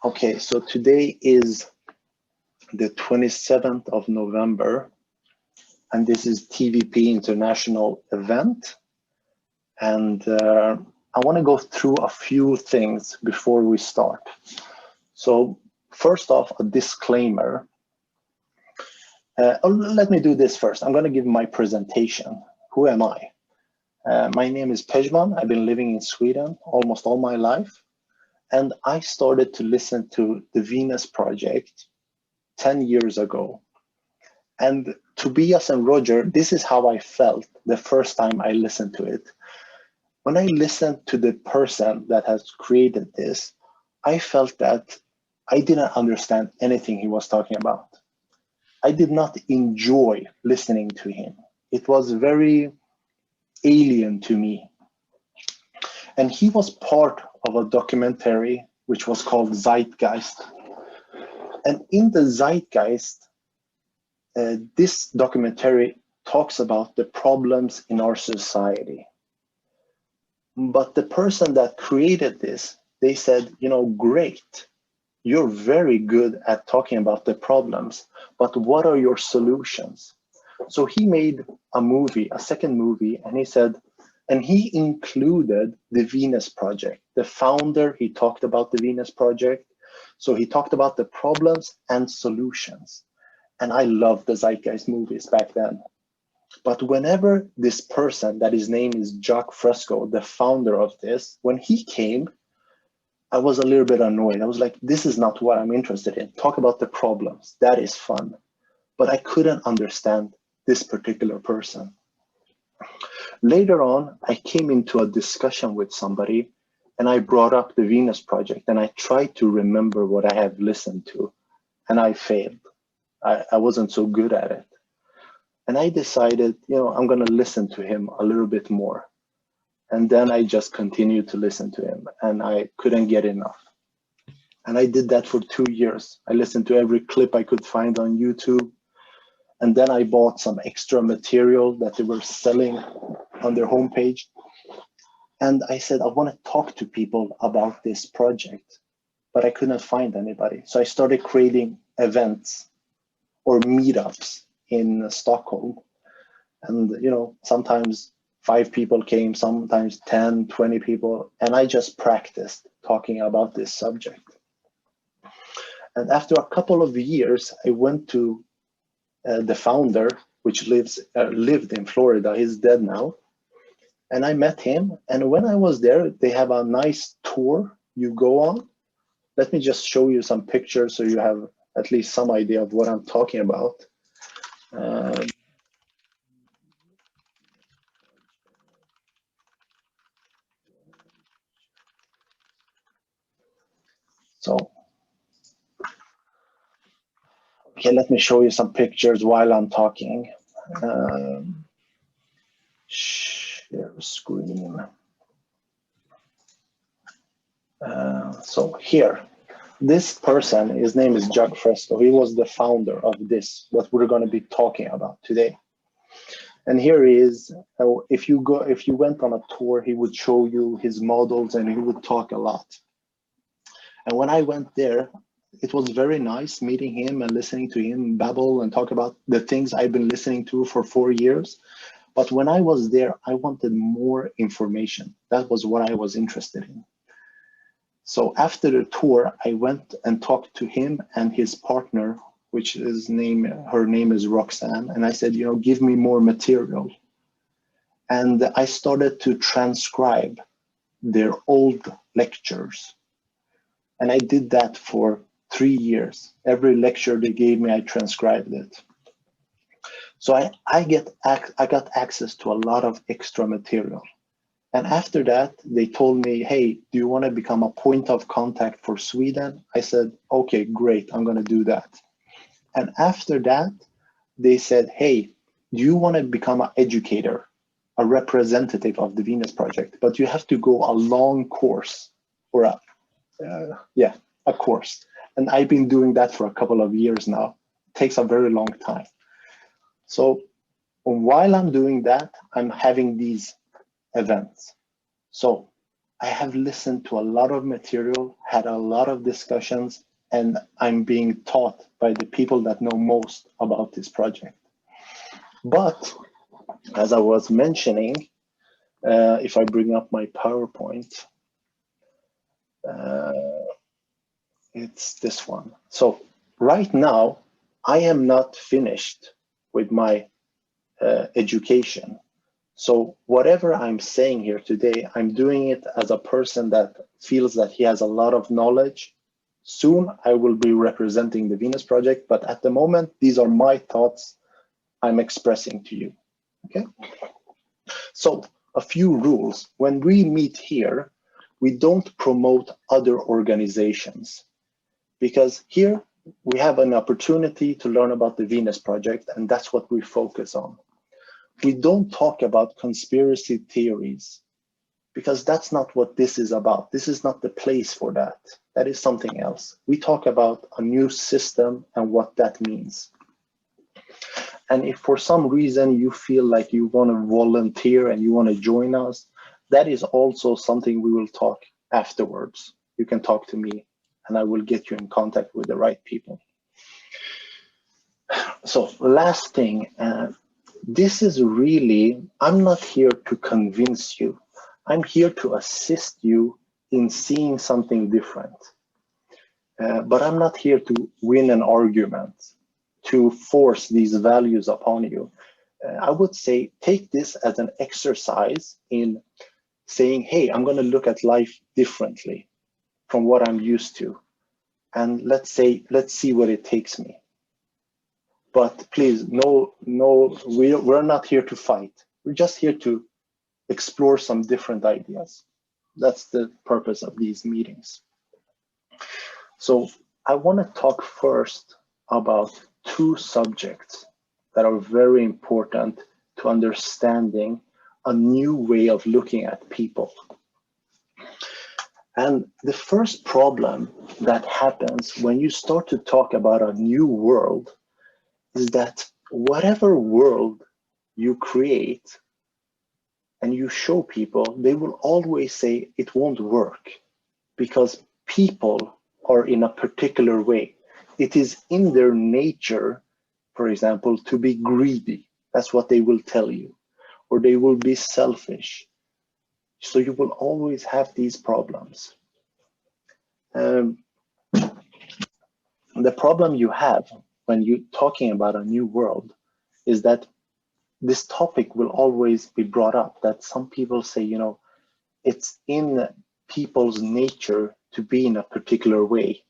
Okay, so today is the 27th of November, and this is TVP International event. And I want to go through a few things before we start. So first off, a disclaimer. Let me do this first. I'm going to give my presentation. Who am I? My name is Pejman. I've been living in Sweden almost all my life. And I started to listen to the Venus Project 10 years ago. And Tobias and Roger, this is how I felt the first time I listened to it. When I listened to the person that has created this, I felt that I didn't understand anything he was talking about. I did not enjoy listening to him. It was very alien to me. And he was part of a documentary which was called Zeitgeist. And in the Zeitgeist, this documentary talks about the problems in our society. But the person that created this, they said, you know, great, you're very good at talking about the problems, but what are your solutions? So he made a movie, a second movie, and he said, and he included the Venus Project. The founder, he talked about the Venus Project. So he talked about the problems and solutions. And I loved the Zeitgeist movies back then. But whenever this person, that his name is Jacque Fresco, the founder of this, when he came, I was a little bit annoyed. I was like, this is not what I'm interested in. Talk about the problems. That is fun. But I couldn't understand this particular person. Later on, I came into a discussion with somebody and I brought up the Venus Project and I tried to remember what I have listened to and I failed. I wasn't so good at it. And I decided, you know, I'm going to listen to him a little bit more. And then I just continued to listen to him and I couldn't get enough. And I did that for 2 years. I listened to every clip I could find on YouTube. And then I bought some extra material that they were selling on their homepage. And I said, I want to talk to people about this project, but I couldn't find anybody. So I started creating events or meetups in Stockholm. And, you know, sometimes 5 people came, sometimes 10, 20 people. And I just practiced talking about this subject. And after a couple of years, I went to the founder, which lived in Florida. He's dead now. And I met him. And when I was there, they have a nice tour you go on. Let me just show you some pictures so you have at least some idea of what I'm talking about. Okay, let me show you some pictures while I'm talking. Share screen. So here, this person, his name is Jacque Fresco. He was the founder of this, what we're going to be talking about today. And here he is. If you went on a tour, he would show you his models and he would talk a lot. And when I went there, it was very nice meeting him and listening to him babble and talk about the things I've been listening to for 4 years. But when I was there, I wanted more information. That was what I was interested in. So after the tour, I went and talked to him and his partner, which her name is Roxanne. And I said, you know, give me more material. And I started to transcribe their old lectures. And I did that for 3 years. Every lecture they gave me, I transcribed it. So I got access to a lot of extra material. And after that, they told me, hey, do you want to become a point of contact for Sweden? I said, okay, great, I'm going to do that. And after that, they said, hey, do you want to become an educator, a representative of the Venus Project? But you have to go a long course or a course. And I've been doing that for a couple of years now. It takes a very long time. So while I'm doing that, I'm having these events. So I have listened to a lot of material, had a lot of discussions, and I'm being taught by the people that know most about this project. But as I was mentioning, if I bring up my PowerPoint, it's this one. So right now, I am not finished with my education. So whatever I'm saying here today, I'm doing it as a person that feels that he has a lot of knowledge. Soon I will be representing the Venus Project, but at the moment, these are my thoughts I'm expressing to you, okay? So a few rules. When we meet here, we don't promote other organizations, because here we have an opportunity to learn about the Venus Project, and that's what we focus on. We don't talk about conspiracy theories, because that's not what this is about. This is not the place for that. That is something else. We talk about a new system and what that means. And if for some reason you feel like you want to volunteer and you want to join us, that is also something we will talk afterwards. You can talk to me and I will get you in contact with the right people. So last thing, this is really, I'm not here to convince you. I'm here to assist you in seeing something different. But I'm not here to win an argument, to force these values upon you. I would say take this as an exercise in saying, hey, I'm going to look at life differently from what I'm used to. And let's see what it takes me. But please, we're not here to fight. We're just here to explore some different ideas. That's the purpose of these meetings. So I want to talk first about two subjects that are very important to understanding a new way of looking at people. And the first problem that happens when you start to talk about a new world is that whatever world you create and you show people, they will always say it won't work because people are in a particular way. It is in their nature, for example, to be greedy. That's what they will tell you. Or they will be selfish. So you will always have these problems. The problem you have when you're talking about a new world is that this topic will always be brought up, that some people say, you know, it's in people's nature to be in a particular way.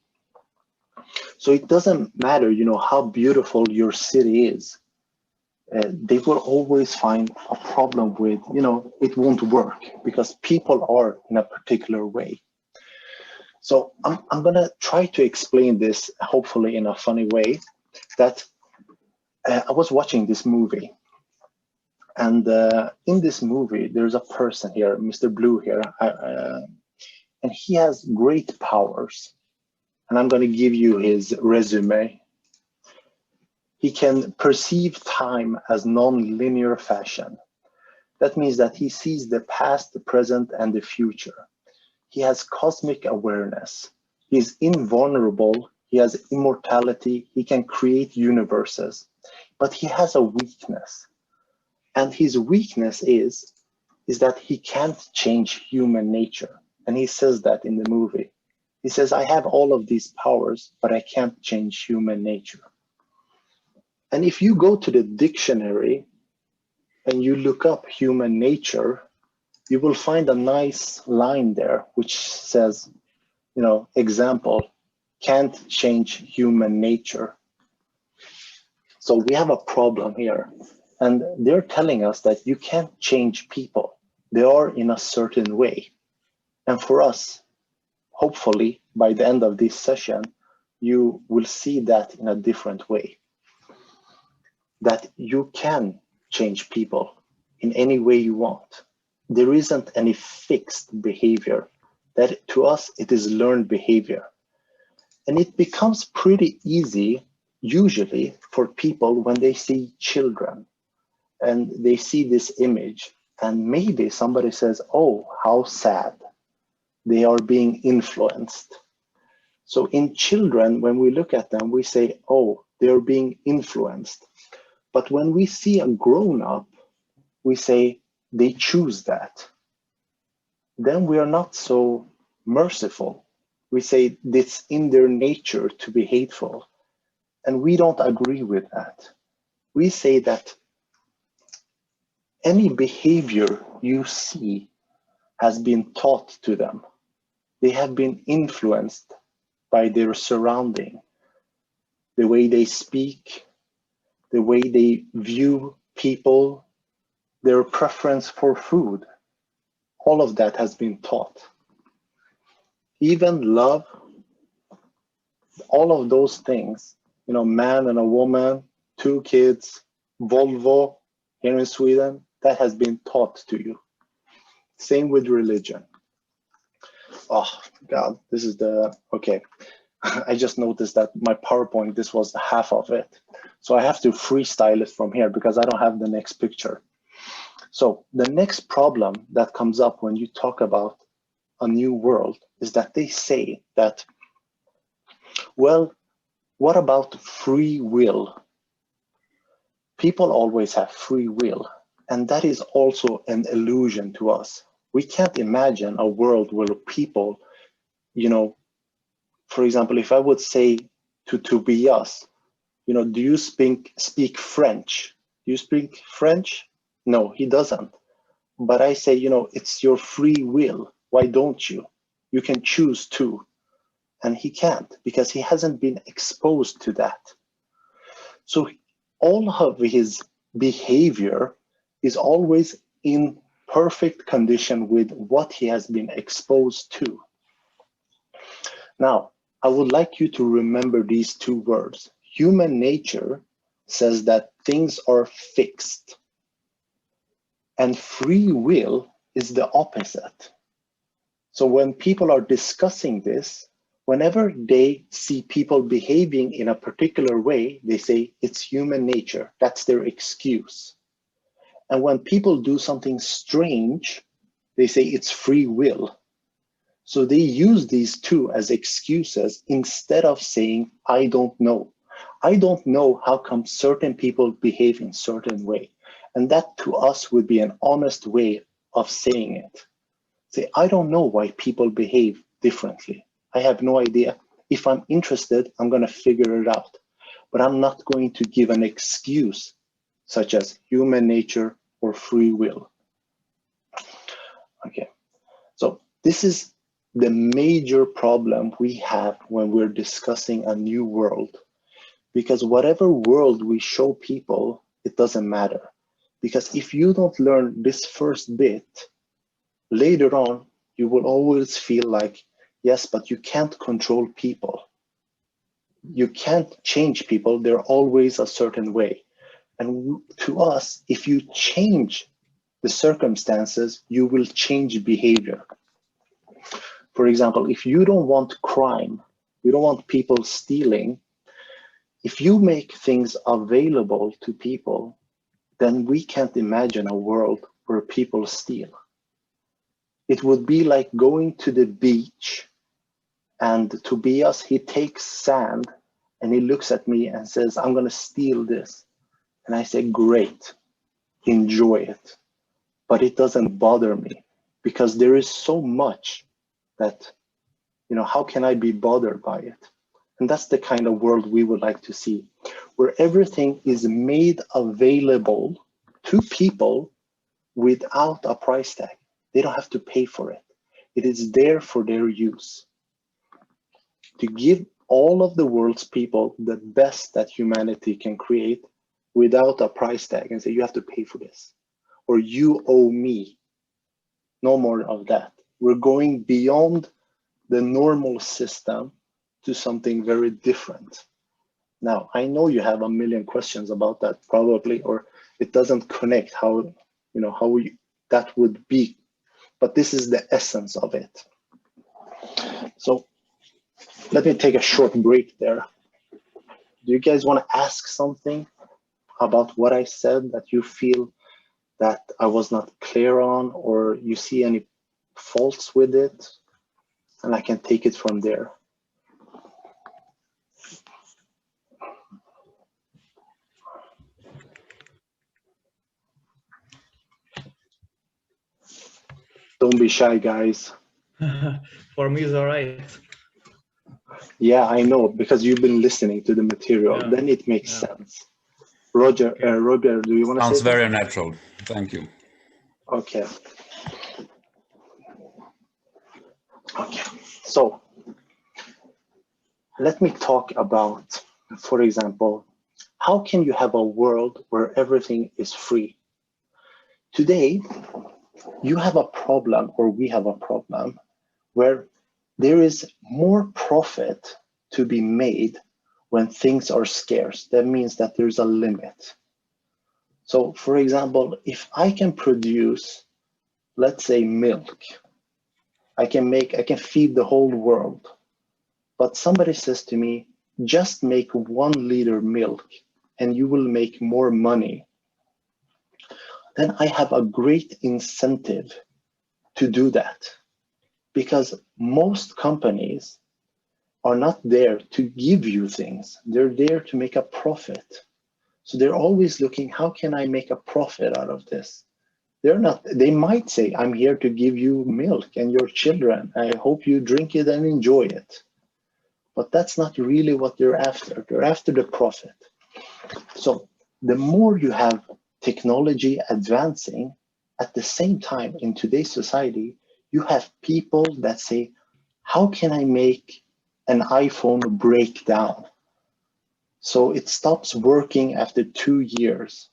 So it doesn't matter, you know, how beautiful your city is. They will always find a problem with, you know, it won't work because people are in a particular way. So I'm gonna try to explain this, hopefully in a funny way, that I was watching this movie. And in this movie, there's a person here, Mr. Blue here, and he has great powers. And I'm going to give you his resume. He can perceive time as non-linear fashion. That means that he sees the past, the present, and the future. He has cosmic awareness. He's invulnerable. He has immortality. He can create universes. But he has a weakness. And his weakness is that he can't change human nature. And he says that in the movie. He says, I have all of these powers, but I can't change human nature. And if you go to the dictionary and you look up human nature, you will find a nice line there which says, you know, example, can't change human nature. So we have a problem here. And they're telling us that you can't change people. They are in a certain way. And for us, hopefully, by the end of this session, you will see that in a different way. That you can change people in any way you want. There isn't any fixed behavior. That to us, it is learned behavior. And it becomes pretty easy, usually, for people when they see children and they see this image, and maybe somebody says, oh, how sad. they are being influenced. So in children, when we look at them, we say, oh, they're being influenced. But when we see a grown-up, we say they choose that. Then we are not so merciful. We say it's in their nature to be hateful. And we don't agree with that. We say that any behavior you see has been taught to them. They have been influenced by their surrounding, the way they speak, the way they view people, their preference for food. All of that has been taught. Even love, all of those things, you know, man and a woman, 2 kids, Volvo here in Sweden, that has been taught to you. Same with religion. Oh God, this is the, okay. I just noticed that my PowerPoint, this was half of it. So I have to freestyle it from here because I don't have the next picture. So the next problem that comes up when you talk about a new world is that they say that, well, what about free will? People always have free will, and that is also an illusion to us. We can't imagine a world where people, you know, for example, if I would say to Tobias, you know, do you speak French? Do you speak French? No, he doesn't. But I say, you know, it's your free will. Why don't you? You can choose to. And he can't because he hasn't been exposed to that. So all of his behavior is always in perfect condition with what he has been exposed to. Now, I would like you to remember these 2 words. Human nature says that things are fixed, and free will is the opposite. So when people are discussing this, whenever they see people behaving in a particular way, they say it's human nature. That's their excuse. And when people do something strange, they say it's free will. So they use these 2 as excuses instead of saying, I don't know. I don't know how come certain people behave in certain way. And that to us would be an honest way of saying it. Say, I don't know why people behave differently. I have no idea. If I'm interested, I'm going to figure it out. But I'm not going to give an excuse such as human nature or free will. Okay, so this is the major problem we have when we're discussing a new world. Because whatever world we show people, it doesn't matter. Because if you don't learn this first bit, later on, you will always feel like, yes, but you can't control people. You can't change people. They're always a certain way. And to us, if you change the circumstances, you will change behavior. For example, if you don't want crime, you don't want people stealing, if you make things available to people, then we can't imagine a world where people steal. It would be like going to the beach and Tobias, he takes sand and he looks at me and says, I'm going to steal this. And I say, great, enjoy it. But it doesn't bother me because there is so much that, you know, how can I be bothered by it? And that's the kind of world we would like to see, where everything is made available to people without a price tag. They don't have to pay for it. It is there for their use. To give all of the world's people the best that humanity can create without a price tag and say, you have to pay for this, or you owe me. No more of that. We're going beyond the normal system to something very different. Now, I know you have a million questions about that probably, or it doesn't connect how, you know, how that would be, but this is the essence of it. So let me take a short break there. Do you guys want to ask something about what I said that you feel that I was not clear on, or you see any faults with it? and I can take it from there. Don't be shy, guys. For me, it's all right. Yeah, I know, because you've been listening to the material. Yeah. Then it makes sense. Roger, Okay. Roger, do you want to say Sounds that? very natural. Thank you. Okay. Okay. So let me talk about, for example, how can you have a world where everything is free? Today, you have a problem, or we have a problem, where there is more profit to be made when things are scarce. That means that there's a limit. So for example, if I can produce, let's say, milk, I can feed the whole world. But somebody says to me, just make 1 liter milk and you will make more money. Then I have a great incentive to do that, because most companies are not there to give you things. They're there to make a profit. So they're always looking, how can I make a profit out of this? They might say, I'm here to give you milk and your children. I hope you drink it and enjoy it. But that's not really what they're after. They're after the profit. So the more you have technology advancing, at the same time in today's society, you have people that say, how can I make an iPhone break down so it stops working after 2 years,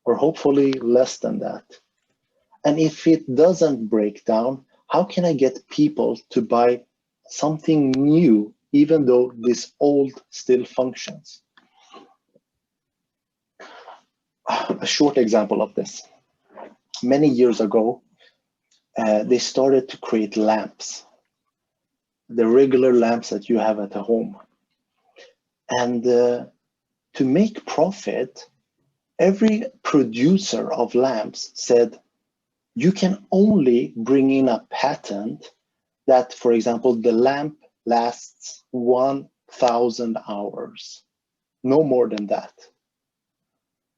or hopefully less than that? And if it doesn't break down, how can I get people to buy something new, even though this old still functions? A short example of this. Many years ago, they started to create lamps, the regular lamps that you have at home. And to make profit, every producer of lamps said, you can only bring in a patent that, for example, the lamp lasts 1,000 hours, no more than that.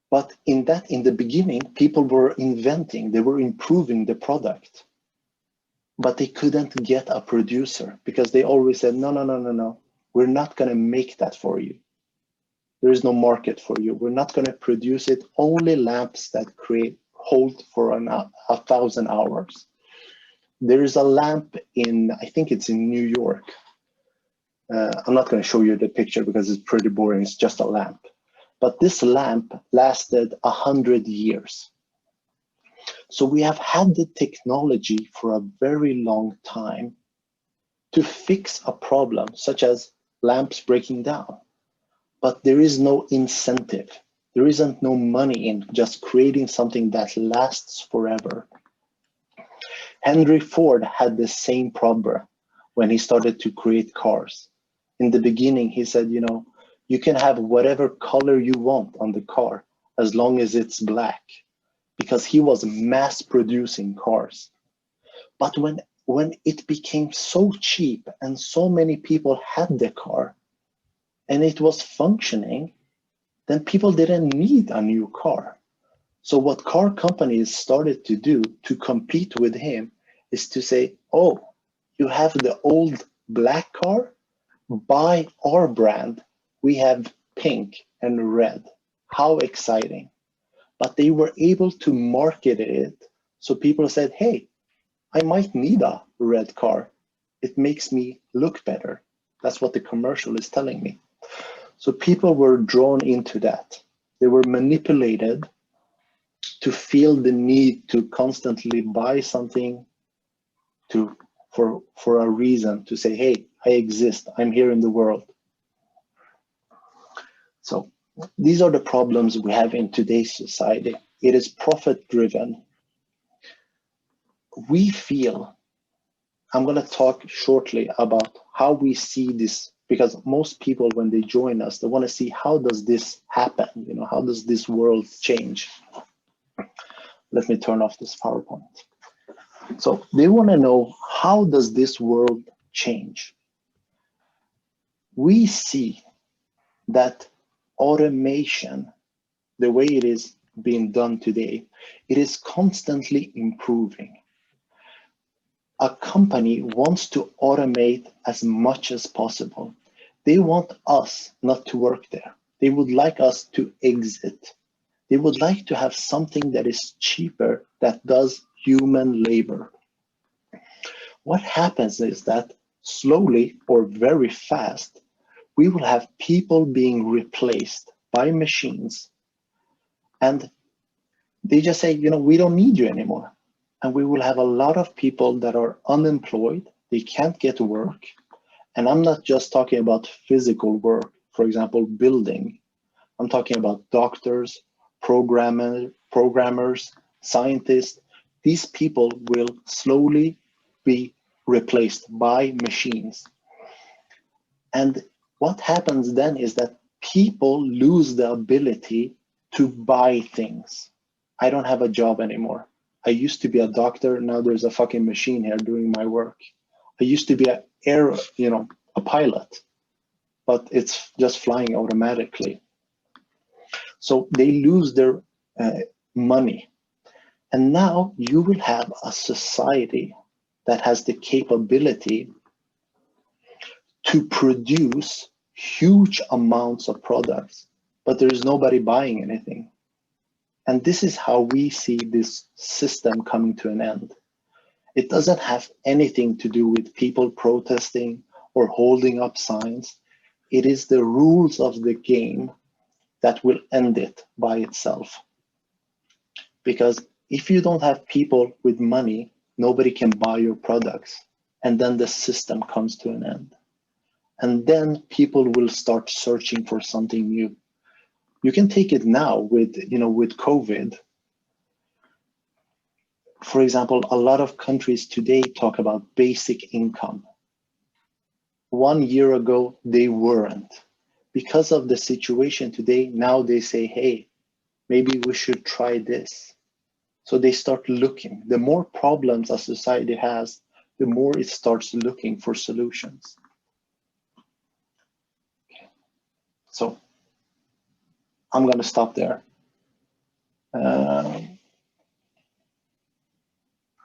But in the beginning, people were inventing, they were improving the product, but they couldn't get a producer because they always said, no, we're not going to make that for you. There is no market for you. We're not going to produce it. Only lamps that hold for 1,000 hours. There is a lamp in, I think it's in New York. I'm not going to show you the picture because it's pretty boring. It's just a lamp. But this lamp lasted 100 years. So we have had the technology for a very long time to fix a problem, such as lamps breaking down. But there is no incentive. There isn't no money in just creating something that lasts forever. Henry Ford had the same problem when he started to create cars. In the beginning, he said, you can have whatever color you want on the car as long as it's black, because he was mass producing cars. But when it became so cheap and so many people had the car and it was functioning, then people didn't need a new car. So what car companies started to do to compete with him is to say, oh, you have the old black car? Buy our brand. We have pink and red. How exciting. But they were able to market it. So people said, hey, I might need a red car. It makes me look better. That's what the commercial is telling me. So people were drawn into that. They were manipulated to feel the need to constantly buy something for a reason, to say, hey, I exist, I'm here in the world. So these are the problems we have in today's society. It is profit driven. We feel, I'm going to talk shortly about how we see this, because most people, when they join us, they want to see, how does this happen? How does this world change? Let me turn off this PowerPoint. So they want to know, how does this world change. We see that automation, the way it is being done today, it is constantly improving. A company wants to automate as much as possible. They want us not to work there. They would like us to exit. They would like to have something that is cheaper that does human labor. What happens is that slowly or very fast, we will have people being replaced by machines. And they just say, you know, we don't need you anymore. And we will have a lot of people that are unemployed. They can't get work. And I'm not just talking about physical work, for example, building. I'm talking about doctors, programmers, scientists. These people will slowly be replaced by machines. And what happens then is that people lose the ability to buy things. I don't have a job anymore. I used to be a doctor. Now there's a fucking machine here doing my work. I used to be a pilot, but it's just flying automatically. So they lose their money. And now you will have a society that has the capability to produce huge amounts of products, but there is nobody buying anything. And this is how we see this system coming to an end. It doesn't have anything to do with people protesting or holding up signs. It is the rules of the game that will end it by itself. Because if you don't have people with money, nobody can buy your products. And then the system comes to an end. And then people will start searching for something new. You can take it now with COVID. For example, a lot of countries today talk about basic income. 1 year ago, they weren't. Because of the situation today, now they say, hey, maybe we should try this. So they start looking. The more problems a society has, the more it starts looking for solutions. Okay. So I'm going to stop there.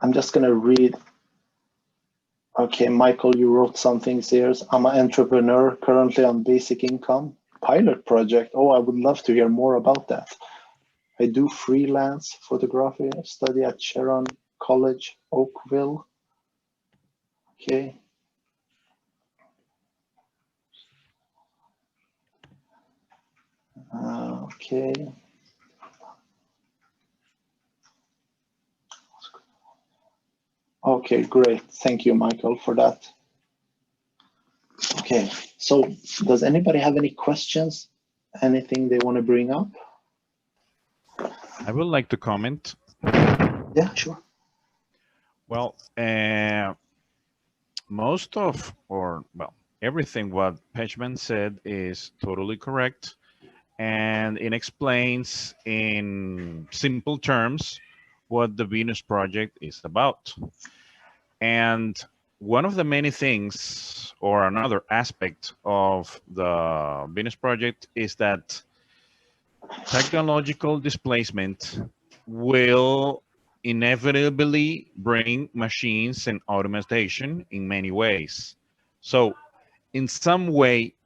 I'm just going to read. Okay, Michael, you wrote something here. I'm an entrepreneur currently on basic income. Pilot project. Oh, I would love to hear more about that. I do freelance photography. I study at Sharon College, Oakville. Okay. Okay. Okay, great. Thank you, Michael, for that. Okay, so does anybody have any questions? Anything they want to bring up? I would like to comment. Yeah, sure. Well, most of, or well, everything what Pejman said is totally correct. And it explains in simple terms what the Venus Project is about. And one of the many things, or another aspect of the Venus Project, is that technological displacement will inevitably bring machines and automation in many ways. So in some way,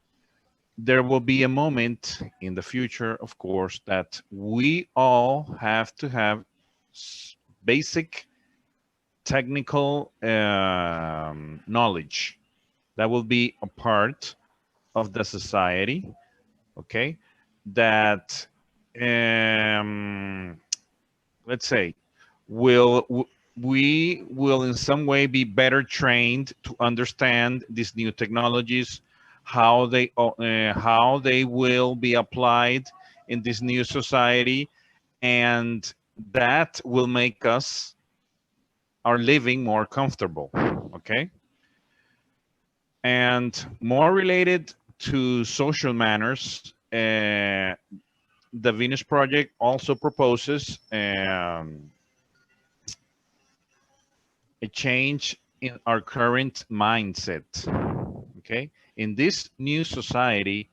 there will be a moment in the future, of course, that we all have to have basic technical knowledge that will be a part of the society, okay, that let's say we will in some way be better trained to understand these new technologies, how they will be applied in this new society, and that will make us our living more comfortable, okay? And more related to social manners, the Venus Project also proposes a change in our current mindset. Okay, in this new society,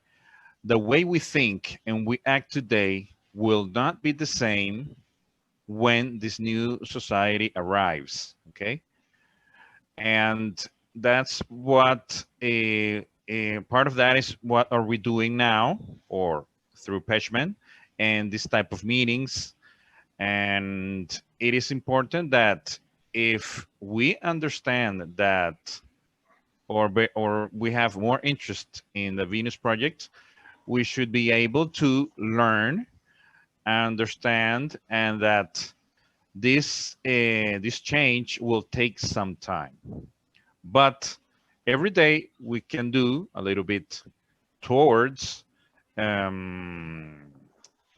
the way we think and we act today will not be the same when this new society arrives. Okay, and that's what a part of that is what are we doing now, or through Peshman and this type of meetings. And it is important that if we understand that, or we have more interest in the Venus project, we should be able to learn, understand, and that this change will take some time. But every day we can do a little bit towards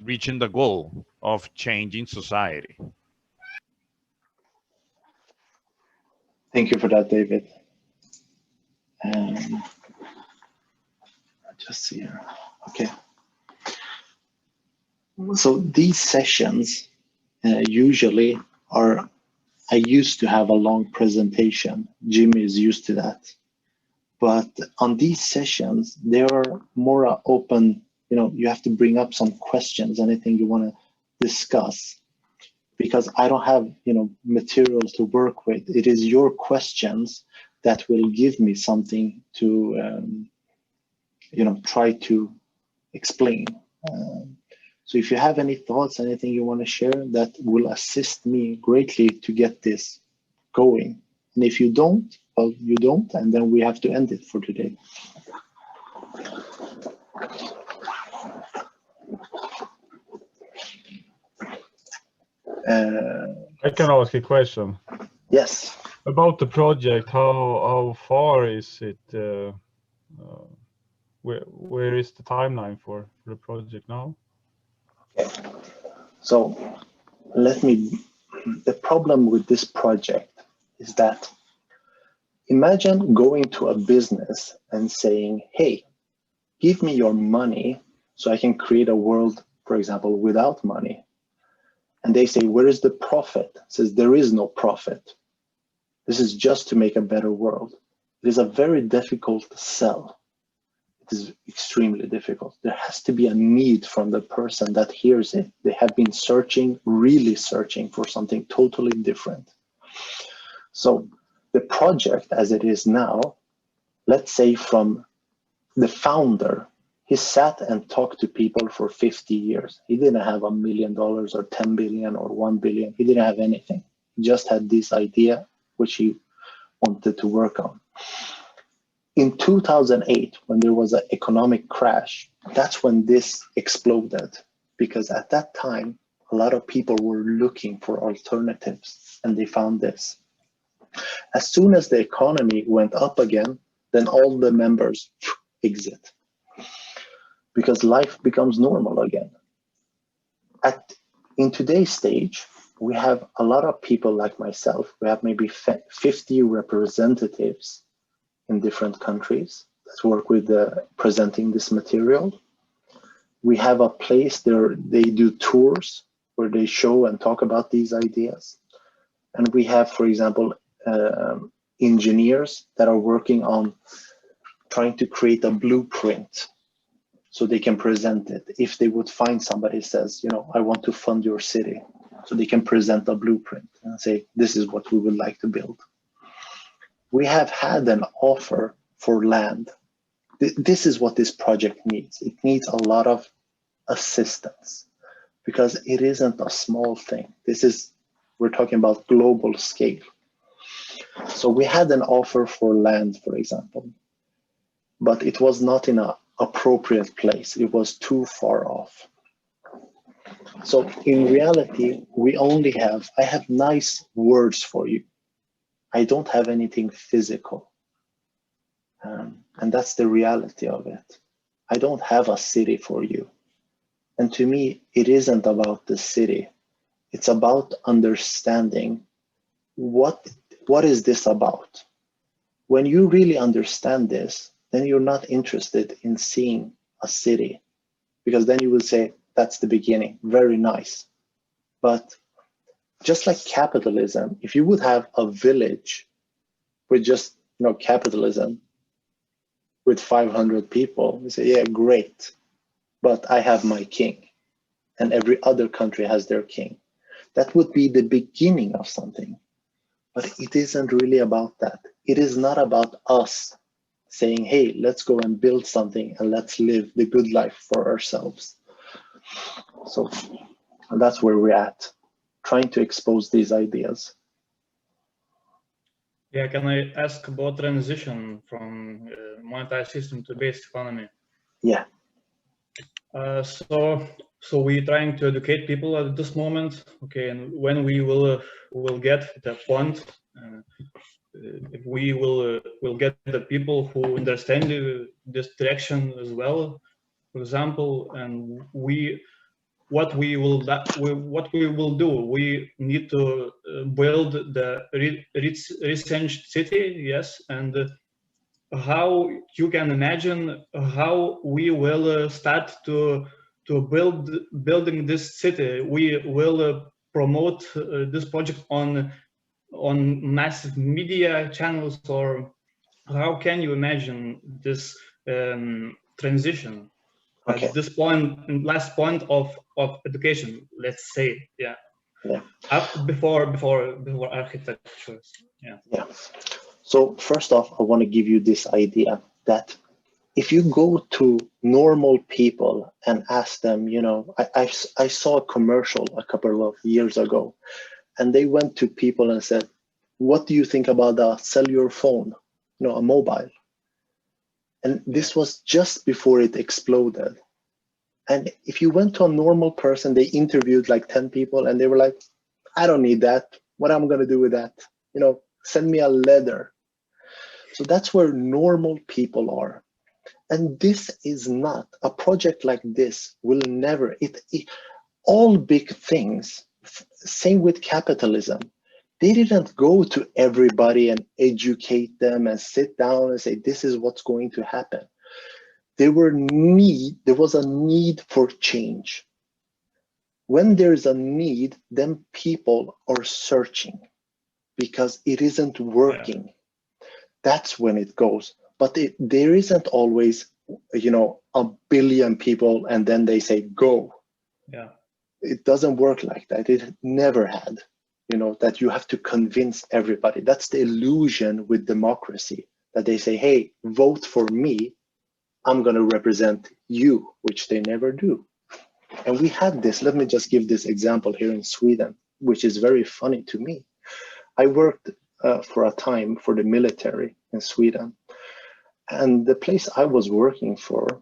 reaching the goal of changing society. Thank you for that, David. Just see here. Okay. So these sessions usually are, I used to have a long presentation. Jimmy is used to that. But on these sessions, they are more open. You know, you have to bring up some questions, anything you want to discuss, because I don't have, you know, material to work with. It is your questions that will give me something to, you know, try to explain. So if you have any thoughts, anything you want to share, that will assist me greatly to get this going. And if you don't, well, you don't, and then we have to end it for today. I can ask a question. Yes. About the project, how far is it? Where is the timeline for the project now? Okay. So the problem with this project is that, imagine going to a business and saying, hey, give me your money so I can create a world, for example, without money. And they say, where is the profit? It says, there is no profit. This is just to make a better world. It is a very difficult sell. It is extremely difficult. There has to be a need from the person that hears it. They have been searching, really searching for something totally different. So the project as it is now, let's say from the founder, he sat and talked to people for 50 years. He didn't have $1 million or 10 billion or 1 billion. He didn't have anything. He just had this idea, which he wanted to work on. In 2008, when there was an economic crash, that's when this exploded, because at that time, a lot of people were looking for alternatives, and they found this. As soon as the economy went up again, then all the members exit, because life becomes normal again. In today's stage, we have a lot of people like myself. We have maybe 50 representatives in different countries that work with presenting this material. We have a place there, they do tours where they show and talk about these ideas. And we have, for example, engineers that are working on trying to create a blueprint so they can present it. If they would find somebody who says, you know, I want to fund your city, so they can present a blueprint and say, this is what we would like to build. We have had an offer for land. This is what this project needs. It needs a lot of assistance, because it isn't a small thing. We're talking about global scale. So we had an offer for land, for example, but it was not in an appropriate place. It was too far off. So in reality, I have nice words for you. I don't have anything physical. And that's the reality of it. I don't have a city for you. And to me, it isn't about the city. It's about understanding what is this about. When you really understand this, then you're not interested in seeing a city, because then you will say, that's the beginning, very nice. But just like capitalism, if you would have a village with just, you know, capitalism with 500 people. We say, yeah, great, but I have my king and every other country has their king. That would be the beginning of something, but it isn't really about that. It is not about us saying, hey, let's go and build something and let's live the good life for ourselves. So that's where we're at, trying to expose these ideas. Yeah, can I ask about transition from monetary system to base economy? Yeah. So we're trying to educate people at this moment, okay, and when we will get the point, if we will get the people who understand this direction as well, for example, and what we will do, we need to build the research city, yes, and how you can imagine how we will start to building this city. We will promote this project on massive media channels, or how can you imagine this transition at this point, last point of education, let's say, yeah, before architecture, yeah. So first off, I want to give you this idea that if you go to normal people and ask them, you know, I saw a commercial a couple of years ago, and they went to people and said, what do you think about a cellular phone, you know, a mobile? And this was just before it exploded. And if you went to a normal person, they interviewed like 10 people and they were like, I don't need that. What am I going to do with that? You know, send me a letter. So that's where normal people are. And this is not a project like this will never, all big things, same with capitalism. They didn't go to everybody and educate them and sit down and say, this is what's going to happen. There was a need for change. When there's a need, then people are searching because it isn't working. Yeah. That's when it goes. But there isn't always, you know, a billion people and then they say, go. Yeah. It doesn't work like that. It never had, you know, that you have to convince everybody. That's the illusion with democracy, that they say, hey, vote for me. I'm going to represent you, which they never do. And we had this, let me just give this example here in Sweden, which is very funny to me. I worked for a time for the military in Sweden. And the place I was working for,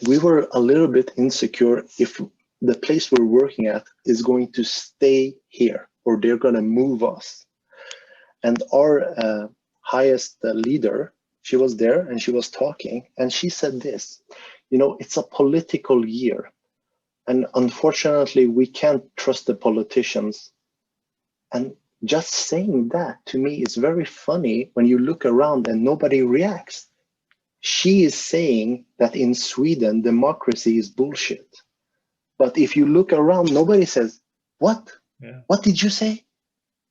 we were a little bit insecure if the place we're working at is going to stay here or they're going to move us. And our highest leader, she was there and she was talking and she said this, you know, it's a political year. And unfortunately, we can't trust the politicians. And just saying that to me is very funny when you look around and nobody reacts. She is saying that in Sweden, democracy is bullshit. But if you look around, nobody says, what? Yeah. What did you say?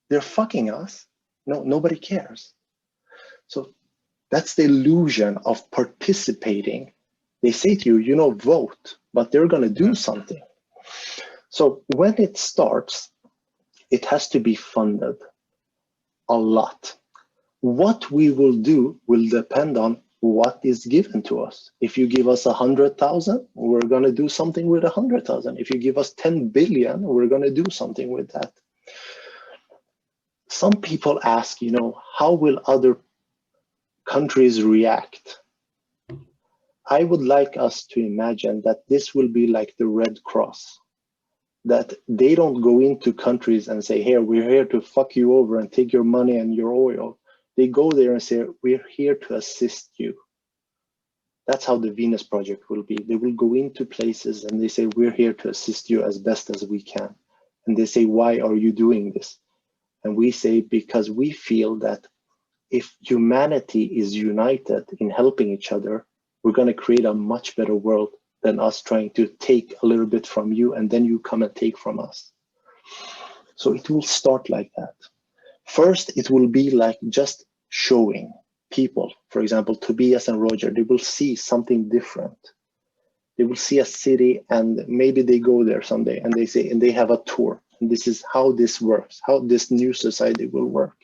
They're fucking us. No, nobody cares. So that's the illusion of participating. They say to you, you know, vote, but they're going to do something. So when it starts, it has to be funded a lot. What we will do will depend on what is given to us. If you give us 100,000, we're going to do something with 100,000. If you give us 10 billion, we're going to do something with that. Some people ask, you know, how will other countries react? I would like us to imagine that this will be like the Red Cross, that they don't go into countries and say, here, we're here to fuck you over and take your money and your oil. They go there and say, we're here to assist you. That's how the Venus Project will be. They will go into places and they say, we're here to assist you as best as we can. And they say, why are you doing this? And we say, because we feel that if humanity is united in helping each other, we're going to create a much better world than us trying to take a little bit from you and then you come and take from us. So it will start like that. First, it will be like just showing people, for example, Tobias and Roger, they will see something different. They will see a city and maybe they go there someday and they say, and they have a tour. And this is how this works, how this new society will work.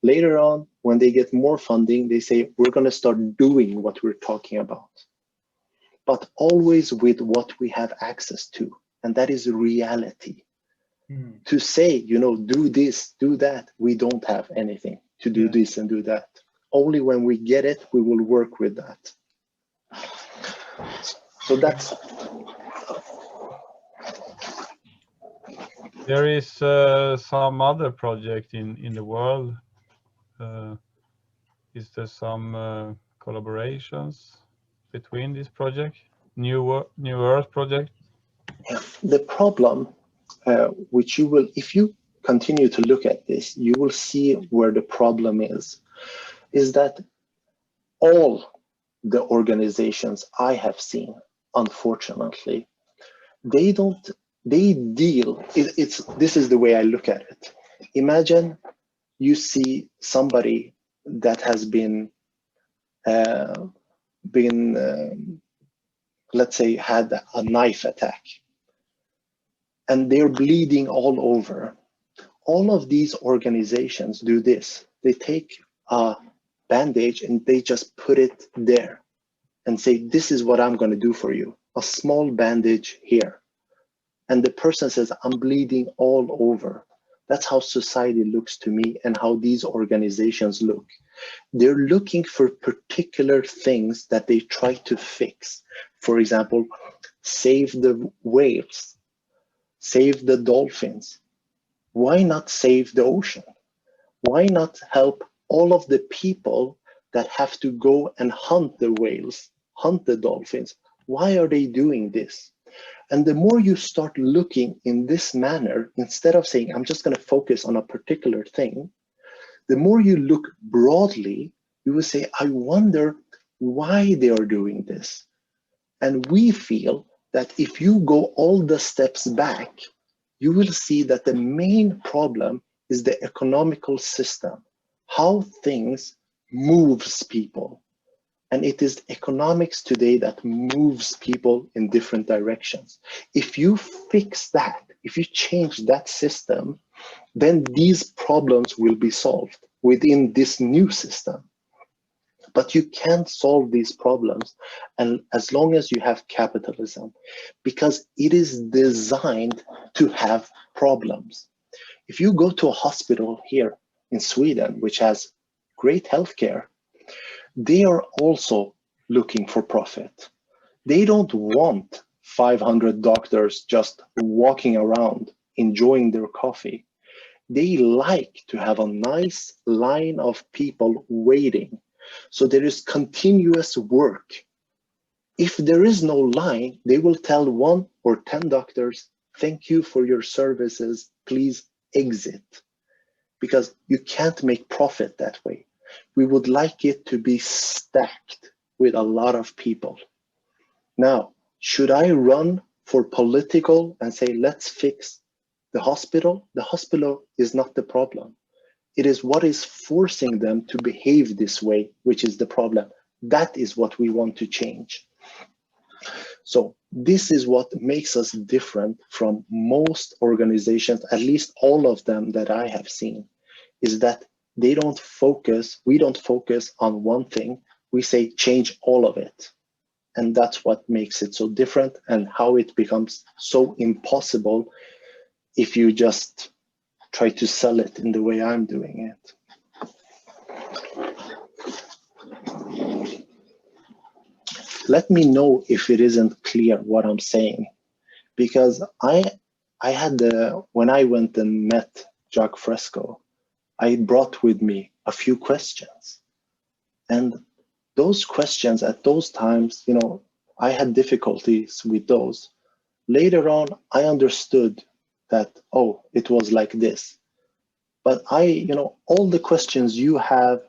Later on, when they get more funding, they say, we're going to start doing what we're talking about, but always with what we have access to. And that is reality. To say, you know, do this, do that, we don't have anything to do this and do that. Only when we get it, we will work with that. So that's. There is some other project in the world. Is there some collaborations between this project, New Earth project? The problem, which you will, if you continue to look at this, you will see where the problem is that all the organizations I have seen, unfortunately, they deal, this is the way I look at it. Imagine you see somebody that has been let's say, had a knife attack, and they're bleeding all over. All of these organizations do this. They take a bandage and they just put it there and say, this is what I'm going to do for you. A small bandage here. And the person says, I'm bleeding all over. That's how society looks to me and how these organizations look. They're looking for particular things that they try to fix. For example, save the whales, save the dolphins. Why not save the ocean? Why not help all of the people that have to go and hunt the whales, hunt the dolphins? Why are they doing this? And the more you start looking in this manner, instead of saying, I'm just going to focus on a particular thing, the more you look broadly, you will say, I wonder why they are doing this. And we feel that if you go all the steps back, you will see that the main problem is the economical system, how things moves people. And it is economics today that moves people in different directions. If you fix that, if you change that system, then these problems will be solved within this new system. But you can't solve these problems and as long as you have capitalism, because it is designed to have problems. If you go to a hospital here in Sweden, which has great healthcare, they are also looking for profit. They don't want 500 doctors just walking around enjoying their coffee. They like to have a nice line of people waiting. So there is continuous work. If there is no line, they will tell 1 or 10 doctors, thank you for your services, please exit. Because you can't make profit that way. We would like it to be stacked with a lot of people. Now, should I run for political and say, let's fix the hospital? The hospital is not the problem. It is what is forcing them to behave this way, which is the problem. That is what we want to change. So this is what makes us different from most organizations, at least all of them that I have seen, is that we don't focus on one thing. We say change all of it. And that's what makes it so different and how it becomes so impossible if you just try to sell it in the way I'm doing it. Let me know if it isn't clear what I'm saying, because I had when I went and met Jacque Fresco, I brought with me a few questions. And those questions at those times, you know, I had difficulties with those. Later on, I understood that, oh, it was like this. But all the questions you have,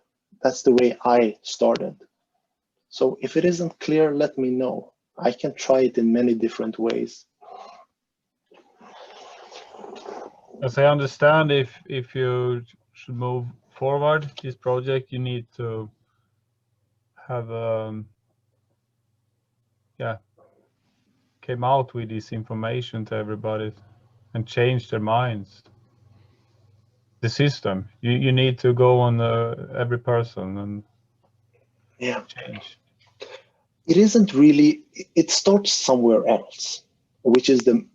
that's the way I started. So if it isn't clear, let me know. I can try it in many different ways. As I understand, if you should move forward this project, you need to have came out with this information to everybody and change their minds. The system, you need to go on every person and change. It isn't really, it starts somewhere else, which is the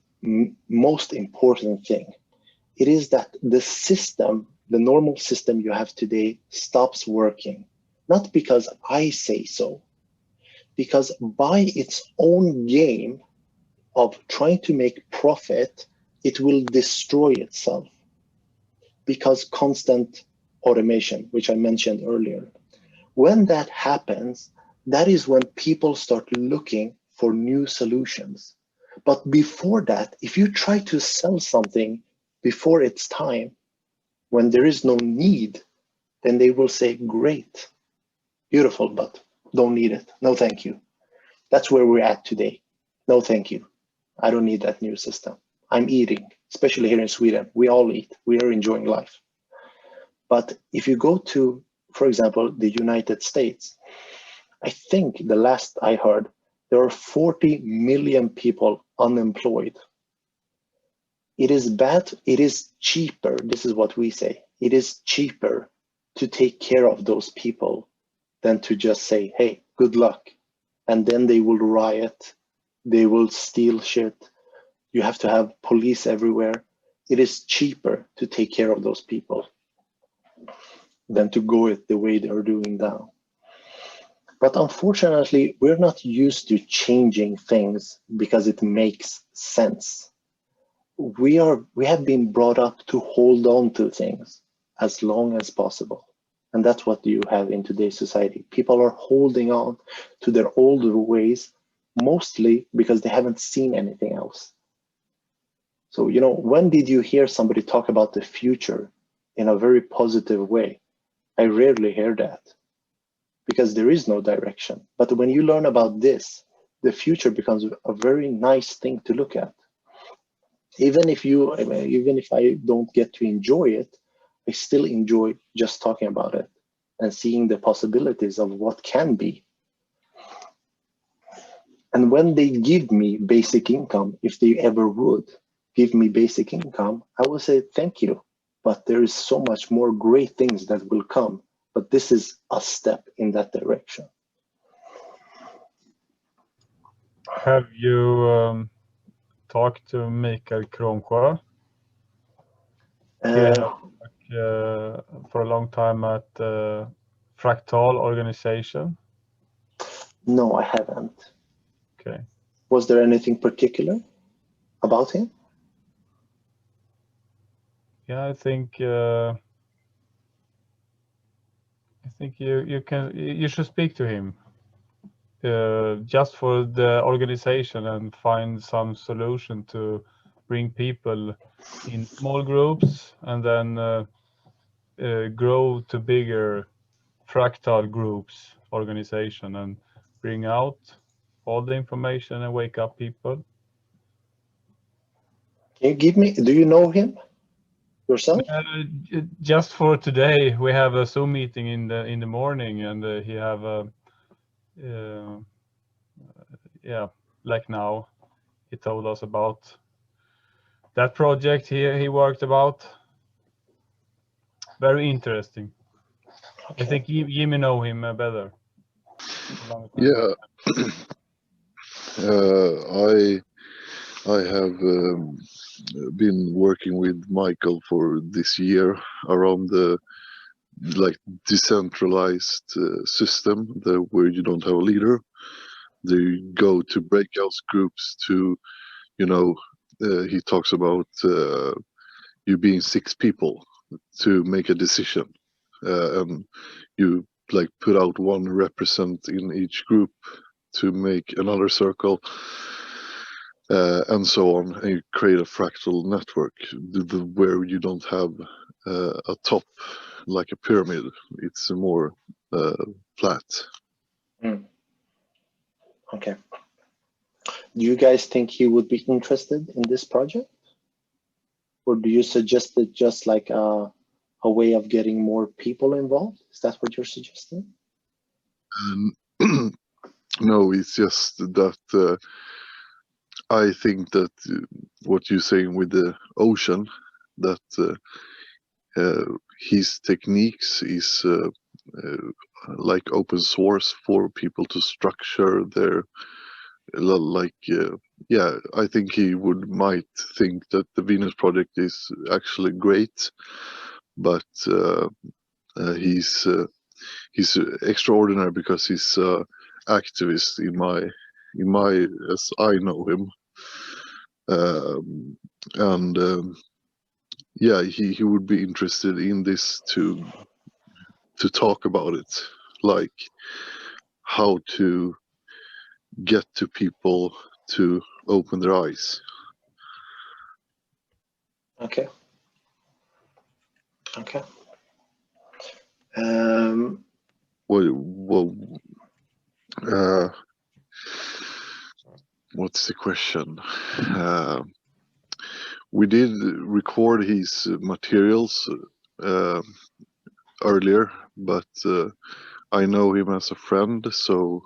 most important thing. It is that the system, the normal system you have today, stops working. Not because I say so, because by its own game of trying to make profit, it will destroy itself. Because constant automation, which I mentioned earlier. When that happens, that is when people start looking for new solutions. But before that, if you try to sell something before it's time, when there is no need, then they will say, great, beautiful, but don't need it. No, thank you. That's where we're at today. No, thank you. I don't need that new system. I'm eating, especially here in Sweden. We all eat. We are enjoying life. But if you go to, for example, the United States, I think the last I heard, there are 40 million people unemployed. It is bad, it is cheaper, this is what we say, it is cheaper to take care of those people than to just say, hey, good luck. And then they will riot, they will steal shit. You have to have police everywhere. It is cheaper to take care of those people than to go it the way they're doing now. But unfortunately, we're not used to changing things because it makes sense. We have been brought up to hold on to things as long as possible. And that's what you have in today's society. People are holding on to their older ways, mostly because they haven't seen anything else. So, you know, when did you hear somebody talk about the future in a very positive way? I rarely hear that because there is no direction. But when you learn about this, the future becomes a very nice thing to look at. Even if I don't get to enjoy it, I still enjoy just talking about it and seeing the possibilities of what can be. And when they give me basic income, if they ever would give me basic income, I will say thank you. But there is so much more great things that will come. But this is a step in that direction. Have you talked to Mikael Kronsjö? For a long time at Fractal organization? No, I haven't. Okay. Was there anything particular about him? Yeah, I think you should speak to him just for the organization and find some solution to bring people in small groups and then grow to bigger fractal groups organization and bring out all the information and wake up people. Can you give me, do you know him yourself? Just for today, we have a Zoom meeting in the morning, and he have a like now he told us about that project he worked about. Very interesting. Okay. I think Jimmy know him better. Yeah, I have been working with Michael for this year around the decentralized system where you don't have a leader. They go to breakout groups to, he talks about you being 6 people to make a decision, and you put out one represent in each group to make another circle, and so on, and you create a fractal network where you don't have a top like a pyramid. It's more flat. Okay. Do you guys think he would be interested in this project? Or do you suggest it just like a a way of getting more people involved? Is that what you're suggesting? No, it's just that I think that what you're saying with the ocean, that his techniques is like open source for people to structure their yeah, I think he might think that the Venus project is actually great, but he's extraordinary because he's activist in my as I know him, and yeah, he would be interested in this to talk about it, like how to get to people to open their eyes. Okay. Okay. Well, what's the question? We did record his materials earlier, but I know him as a friend, so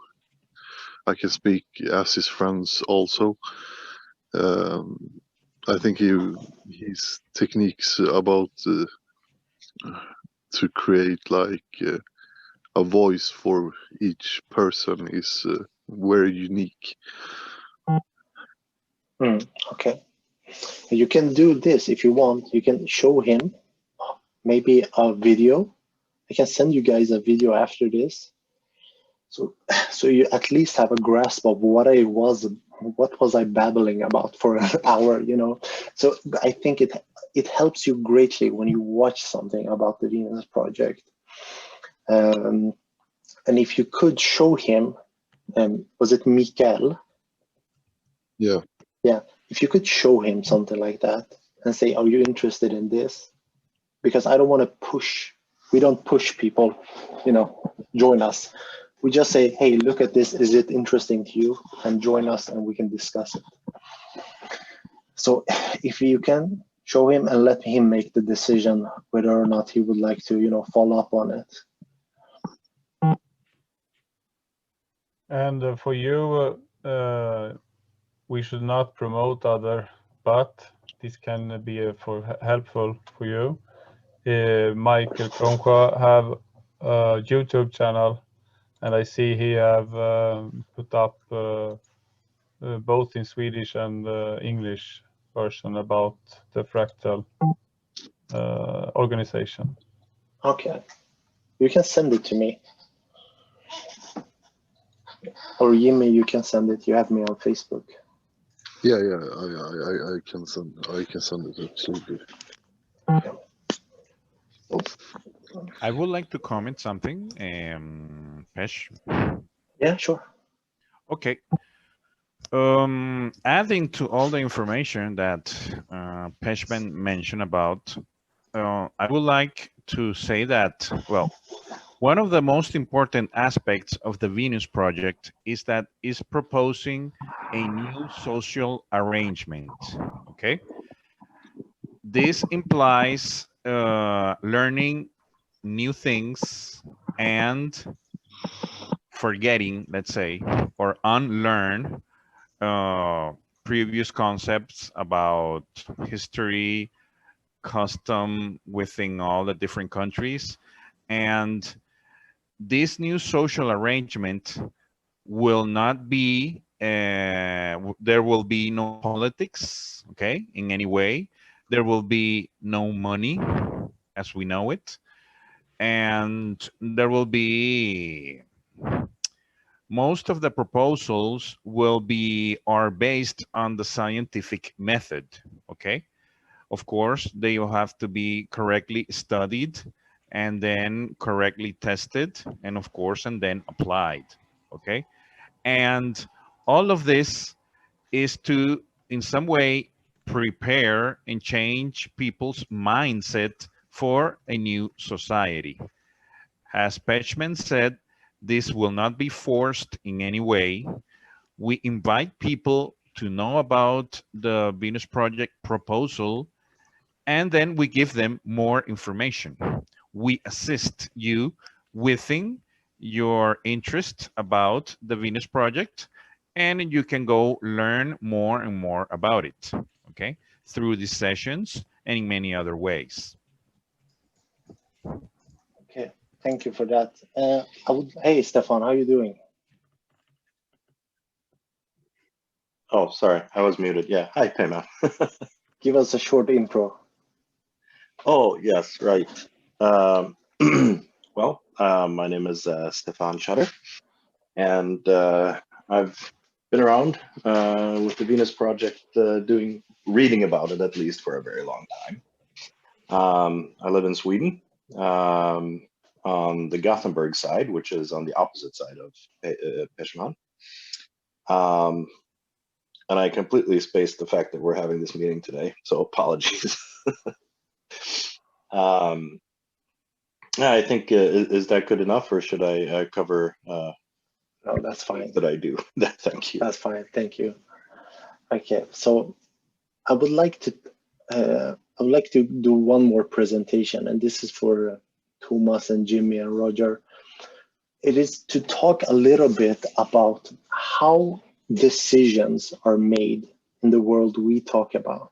I can speak as his friends also. I think his techniques about to create like a voice for each person is very unique. Okay. You can do this if you want. You can show him maybe a video. I can send you guys a video after this. So you at least have a grasp of what was I babbling about for an hour, you know. So I think it helps you greatly when you watch something about the Venus project. And if you could show him, was it Mikael? Yeah. Yeah. If you could show him something like that and say, are you interested in this? Because I don't want to push. We don't push people, you know, join us. We just say, hey, look at this. Is it interesting to you? And join us and we can discuss it. So if you can show him and let him make the decision whether or not he would like to, you know, follow up on it. And for you, we should not promote other, but this can be helpful for you. Michael Kronqua have a YouTube channel, and I see he have put up both in Swedish and English version about the fractal organization. Okay, you can send it to me. Or Jimmy, you can send it. You have me on Facebook. Yeah, I can send it absolutely. Okay. I would like to comment something, Pesh. Yeah, sure. Okay. Adding to all the information that Peshman mentioned about, I would like to say that, well, one of the most important aspects of the Venus project is that it's proposing a new social arrangement, okay? This implies learning new things and forgetting, let's say, or unlearn previous concepts about history, custom within all the different countries. And this new social arrangement will not be, there will be no politics, okay, in any way. There will be no money as we know it. And there will be, most of the proposals are based on the scientific method, okay? Of course, they will have to be correctly studied and then correctly tested, and of course, and then applied, okay? And all of this is to, in some way, prepare and change people's mindset for a new society. As Pechman said, this will not be forced in any way. We invite people to know about the Venus Project proposal And then we give them more information. We assist you within your interest about the Venus project, and you can go learn more and more about it, okay, through these sessions and in many other ways. Okay, thank you for that. Hey, Stefan, how are you doing? Oh, sorry, I was muted. Yeah, hi, Pema. Give us a short intro. Oh, yes, right. Well, my name is Stefan Schutter, and I've been around with the Venus project, reading about it at least for a very long time. I live in Sweden, on the Gothenburg side, which is on the opposite side of Peshman. And I completely spaced the fact that we're having this meeting today, so apologies. I think, is that good enough, or should I cover? No, that's fine. That I do. Thank you. That's fine. Thank you. Okay, so I would like to do one more presentation, and this is for Thomas and Jimmy and Roger. It is to talk a little bit about how decisions are made in the world we talk about,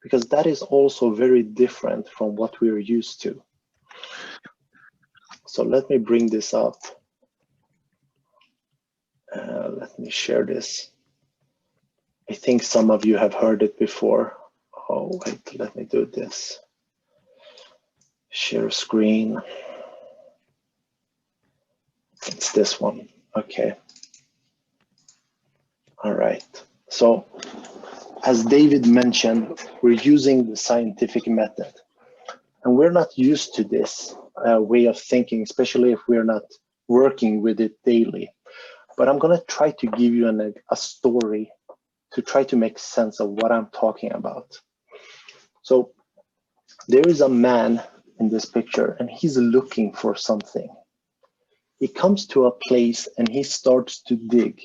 because that is also very different from what we're used to. So let me bring this up. Let me share this. I think some of you have heard it before. Oh, wait, let me do this. Share screen. It's this one. Okay. All right. So as David mentioned, we're using the scientific method. And we're not used to this way of thinking, especially if we're not working with it daily. But I'm going to try to give you a story to try to make sense of what I'm talking about. So there is a man in this picture, and he's looking for something. He comes to a place and he starts to dig.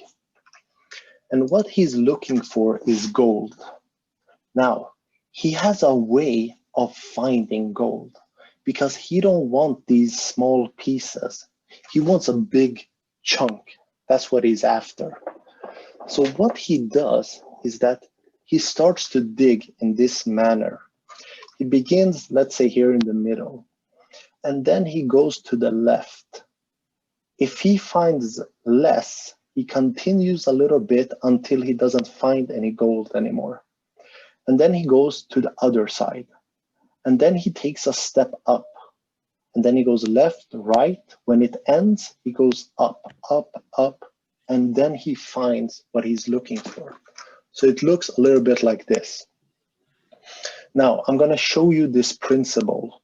And what he's looking for is gold. Now, he has a way of finding gold because he don't want these small pieces. He wants a big chunk. That's what he's after. So what he does is that he starts to dig in this manner. He begins, let's say, here in the middle, and then he goes to the left. If he finds less, he continues a little bit until he doesn't find any gold anymore. And then he goes to the other side. And then he takes a step up. And then he goes left, right. When it ends, he goes up, up, up. And then he finds what he's looking for. So it looks a little bit like this. Now, I'm going to show you this principle.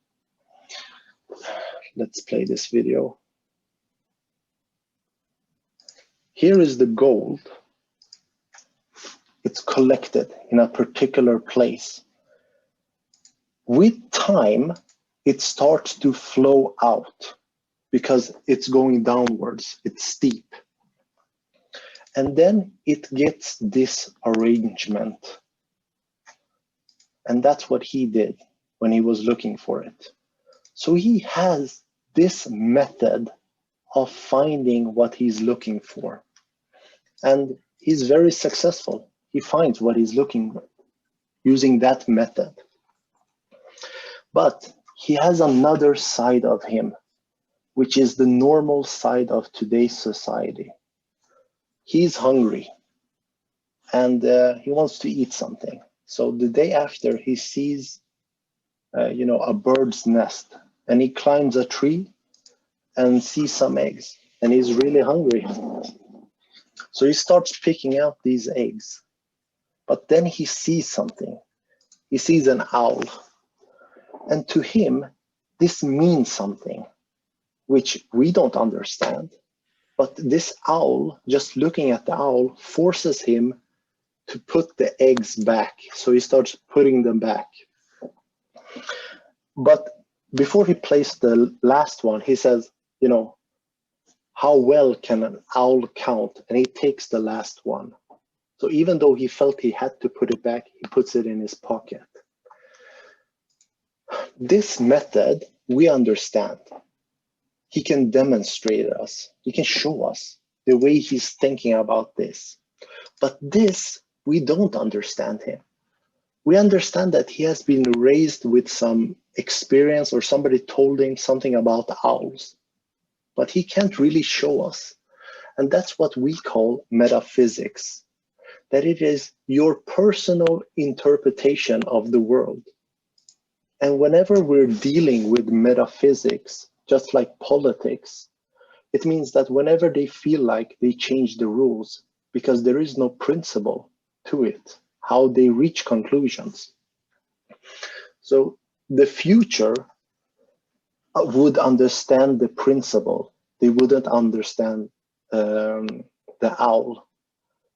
Let's play this video. Here is the gold. It's collected in a particular place. With time, it starts to flow out because it's going downwards. It's steep. And then it gets this arrangement. And that's what he did when he was looking for it. So he has this method of finding what he's looking for. And he's very successful. He finds what he's looking for using that method. But he has another side of him, which is the normal side of today's society. He's hungry and he wants to eat something. So the day after, he sees a bird's nest, and he climbs a tree and sees some eggs, and he's really hungry. So he starts picking out these eggs, but then he sees something. He sees an owl, and to him, this means something, which we don't understand. But this owl, just looking at the owl, forces him to put the eggs back. So he starts putting them back. But before he placed the last one, he says, how well can an owl count? And he takes the last one. So even though he felt he had to put it back, he puts it in his pocket. This method, we understand. He can demonstrate us. He can show us the way he's thinking about this. But this, we don't understand him. We understand that he has been raised with some experience or somebody told him something about owls, but he can't really show us. And that's what we call metaphysics, that it is your personal interpretation of the world. And whenever we're dealing with metaphysics, just like politics, it means that whenever they feel like they change the rules, because there is no principle to it, how they reach conclusions. So the future would understand the principle. They wouldn't understand the owl.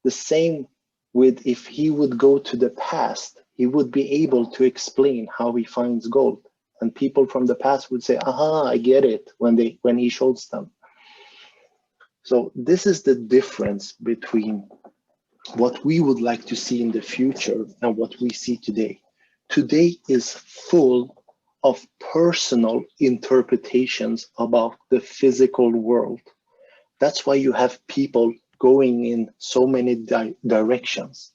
The same with if he would go to the past, he would be able to explain how he finds gold. And people from the past would say, aha, I get it, when he shows them. So this is the difference between what we would like to see in the future and what we see today. Today is full of personal interpretations about the physical world. That's why you have people going in so many directions.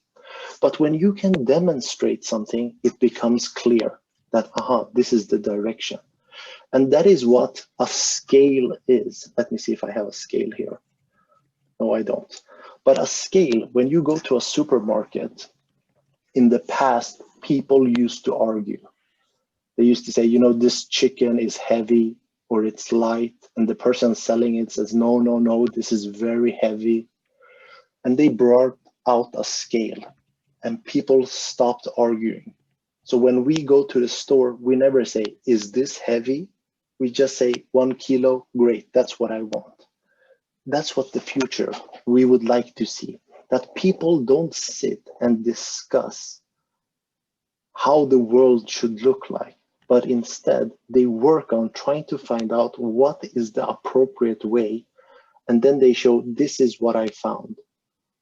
But when you can demonstrate something, it becomes clear that, aha, this is the direction. And that is what a scale is. Let me see if I have a scale here. No, I don't. But a scale, when you go to a supermarket, in the past, people used to argue. They used to say, you know, this chicken is heavy or it's light. And the person selling it says, no, no, no, this is very heavy. And they brought out a scale and people stopped arguing. So when we go to the store, we never say, is this heavy? We just say 1 kilo, great, that's what I want. That's what the future we would like to see, that people don't sit and discuss how the world should look like, but instead they work on trying to find out what is the appropriate way. And then they show, this is what I found,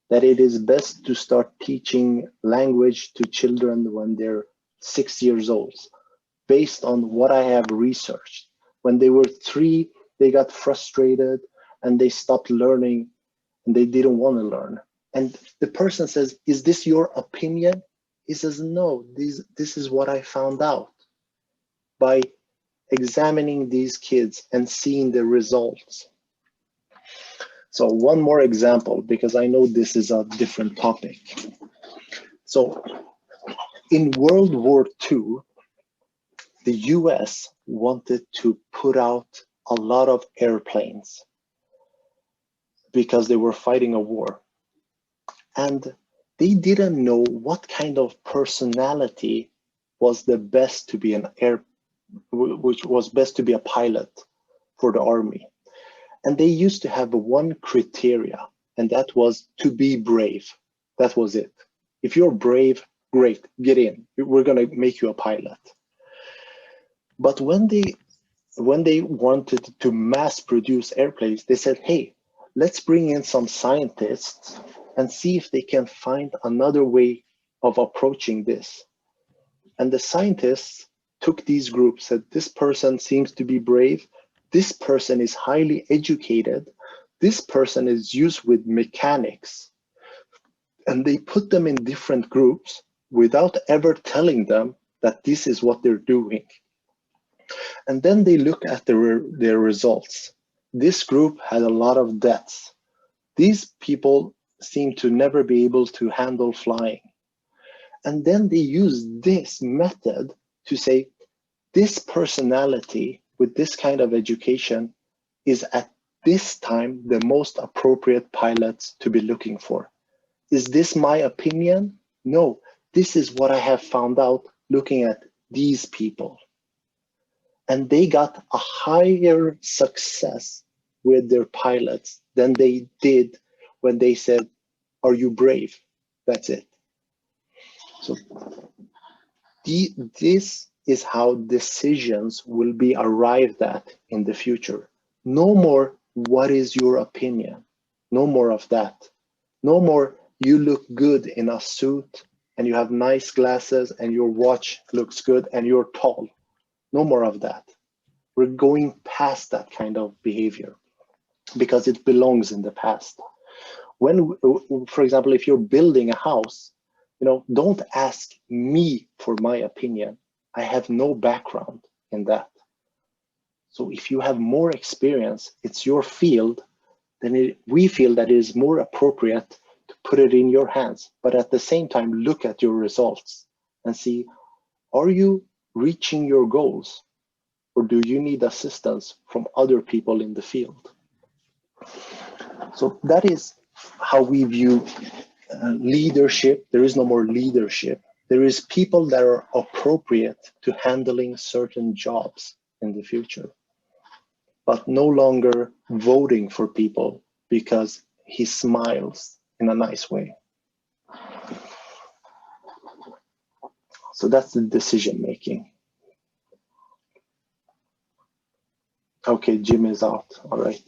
that it is best to start teaching language to children when they're 6 years old, based on what I have researched. When they were 3, they got frustrated and they stopped learning and they didn't want to learn. And the person says, is this your opinion? He says, no, this is what I found out by examining these kids and seeing the results. So one more example, because I know this is a different topic. So in World War II, the US wanted to put out a lot of airplanes because they were fighting a war. And they didn't know what kind of personality was the best to be which was best to be a pilot for the army. And they used to have one criteria, and that was to be brave. That was it. If you're brave, great, get in. We're gonna make you a pilot. But when they wanted to mass produce airplanes, they said, hey, let's bring in some scientists and see if they can find another way of approaching this. And the scientists took these groups, said, this person seems to be brave, this person is highly educated, this person is used with mechanics. And they put them in different groups without ever telling them that this is what they're doing. And then they look at their results. This group had a lot of deaths. These people seem to never be able to handle flying. And then they use this method to say, this personality with this kind of education is at this time the most appropriate pilots to be looking for. Is this my opinion? No, this is what I have found out looking at these people. And they got a higher success with their pilots than they did when they said, are you brave? That's it. So this is how decisions will be arrived at in the future. No more, what is your opinion? No more of that. No more, you look good in a suit and you have nice glasses and your watch looks good and you're tall. No more of that. We're going past that kind of behavior because it belongs in the past. When, for example, if you're building a house, don't ask me for my opinion. I have no background in that. So if you have more experience, it's your field, then we feel that it is more appropriate to put it in your hands. But at the same time, look at your results and see, are you reaching your goals? Or do you need assistance from other people in the field? So that is how we view leadership. There is no more leadership. There is people that are appropriate to handling certain jobs in the future, but no longer voting for people because he smiles in a nice way. So that's the decision making. Okay, Jim is out. All right.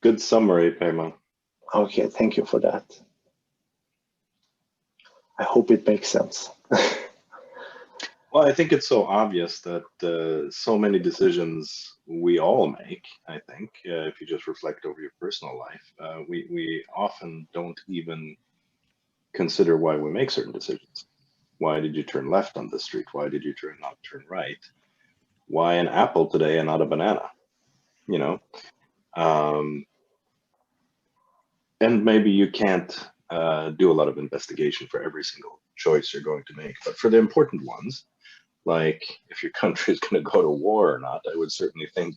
Good summary, Pejman. Okay, thank you for that. I hope it makes sense. Well, I think it's so obvious that so many decisions we all make, I think, if you just reflect over your personal life, we often don't even consider why we make certain decisions. Why did you turn left on the street? Why did you not turn right? Why an apple today and not a banana? And maybe you can't do a lot of investigation for every single choice you're going to make, but for the important ones, like if your country is going to go to war or not, I would certainly think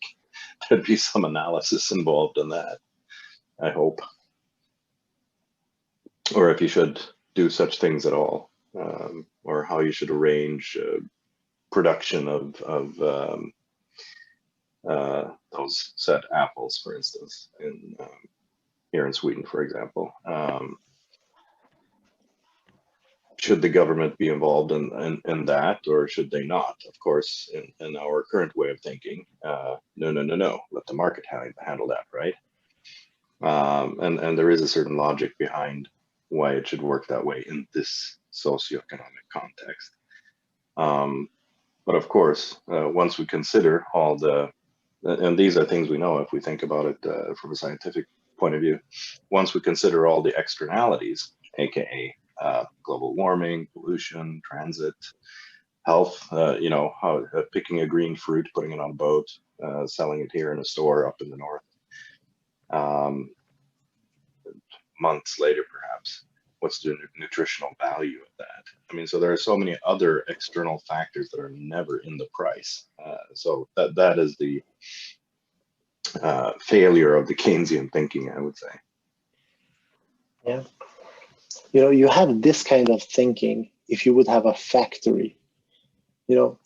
there'd be some analysis involved in that, I hope. Or if you should do such things at all, or how you should arrange production of those said apples, for instance, here in Sweden, for example. Should the government be involved in that, or should they not? Of course, in our current way of thinking, no. Let the market handle that, right? And there is a certain logic behind why it should work that way in this socioeconomic context. But of course, once we consider all and these are things we know if we think about it from a scientific point of view, once we consider all the externalities, aka global warming, pollution, transit, health, how picking a green fruit, putting it on a boat, selling it here in a store up in the north, months later perhaps, what's the nutritional value of that? I mean, so there are so many other external factors that are never in the price. So that is the failure of the Keynesian thinking, I would say. Yeah. You have this kind of thinking if you would have a factory.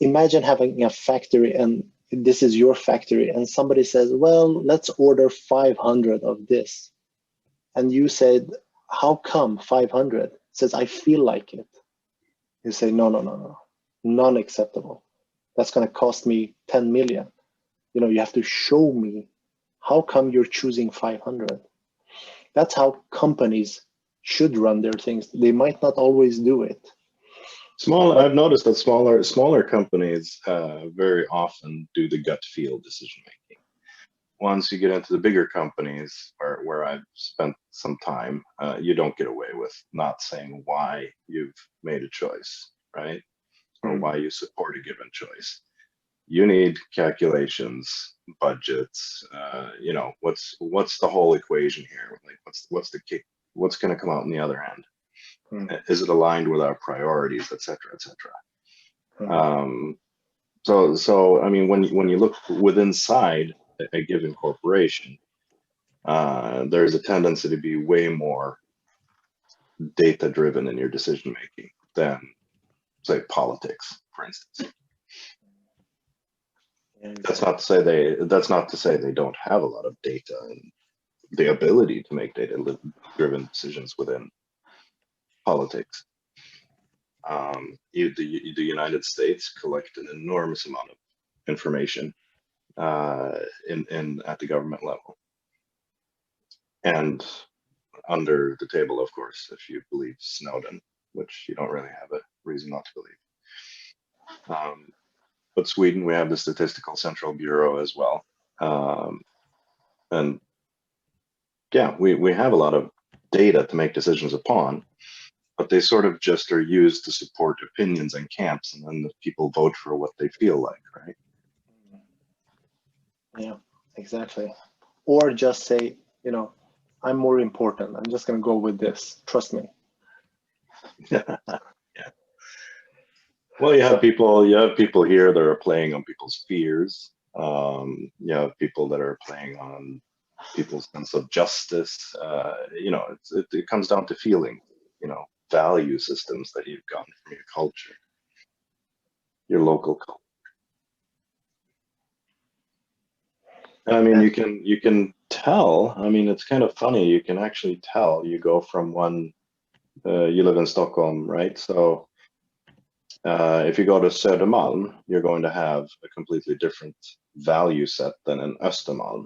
Imagine having a factory and this is your factory and somebody says, well, let's order 500 of this. And you said, how come 500? It says, I feel like it. You say, no, non-acceptable. That's going to cost me 10 million. You have to show me how come you're choosing 500. That's how companies should run their things. They might not always do it. I've noticed that smaller companies very often do the gut feel decision making. Once you get into the bigger companies where I've spent some time, you don't get away with not saying why you've made a choice, right? Or why you support a given choice. You need calculations, budgets, what's the whole equation here? Like what's the kick? What's going to come out on the other end? Is it aligned with our priorities, et cetera, et cetera? So I mean, when you look inside a given corporation, there's a tendency to be way more data driven in your decision making than, say, politics, for instance. That's not to say they don't have a lot of data and the ability to make data driven decisions within politics. The United States collect an enormous amount of information at the government level, and under the table, of course, if you believe Snowden, which you don't really have a reason not to believe. But Sweden, we have the Statistical Central Bureau as well. And yeah, we have a lot of data to make decisions upon, but they sort of just are used to support opinions and camps, and then the people vote for what they feel like, right? Yeah, exactly. Or just say, you know, I'm more important. I'm just going to go with this. Trust me. Yeah. Well, you have people here that are playing on people's fears. You have people that are playing on people's sense of justice. You know, it comes down to feeling, you know, value systems that you've gotten from your culture, your local culture. I mean, you can tell. I mean, it's kind of funny. You can actually tell. You go from one. You live in Stockholm, right? So if you go to Södermalm, you're going to have a completely different value set than in Östermalm.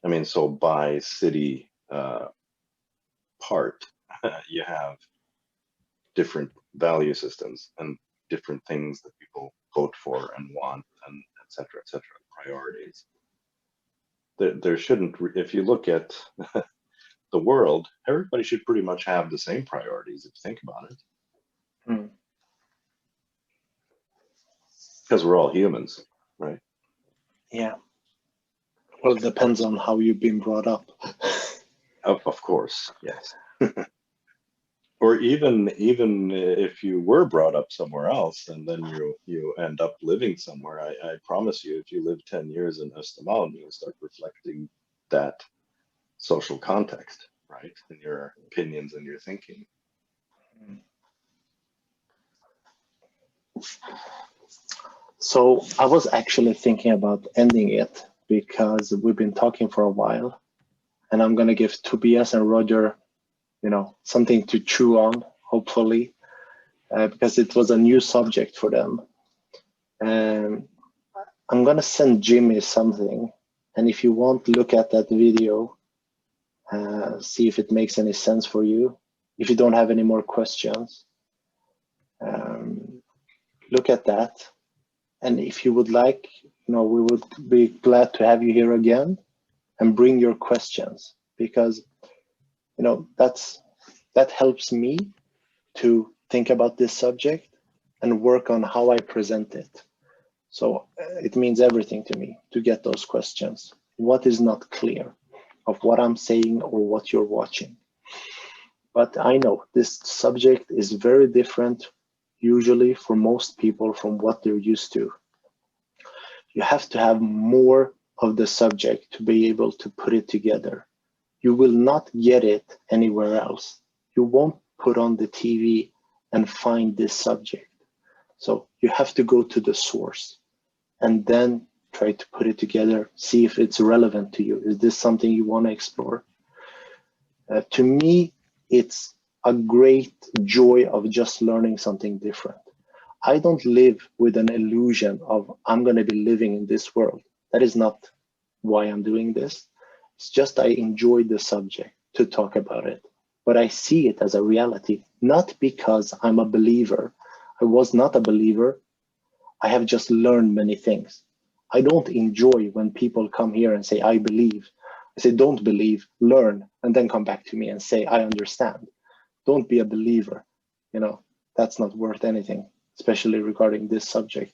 I mean, so by city part, you have different value systems and different things that people vote for and want, and et cetera, priorities. There shouldn't, if you look at the world, everybody should pretty much have the same priorities if you think about it. Because we're all humans, right? Yeah. Well, it depends on how you've been brought up. Of course, yes. Or even if you were brought up somewhere else and then you end up living somewhere, I promise you, if you live 10 years in Östermalm, you'll start reflecting that social context, right? In your opinions and your thinking. So I was actually thinking about ending it because we've been talking for a while, and I'm going to give Tobias and Roger, you know, something to chew on, hopefully, because it was a new subject for them. I'm going to send Jimmy something, and if you want, look at that video, see if it makes any sense for you. If you don't have any more questions, look at that. And if you would like, you know, we would be glad to have you here again and bring your questions, because, you know, that helps me to think about this subject and work on how I present it. So it means everything to me to get those questions. What is not clear of what I'm saying or what you're watching? But I know this subject is very different usually for most people from what they're used to. You have to have more of the subject to be able to put it together. You will not get it anywhere else. You won't put on the TV and find this subject. So you have to go to the source and then try to put it together, see if it's relevant to you. Is this something you want to explore? To me, it's a great joy of just learning something different. I don't live with an illusion of I'm going to be living in this world. That is not why I'm doing this. It's just I enjoy the subject to talk about it, but I see it as a reality, not because I'm a believer. I was not a believer. I have just learned many things. I don't enjoy when people come here and say, I believe. I say, don't believe, learn, and then come back to me and say, I understand. Don't be a believer. You know, that's not worth anything, especially regarding this subject.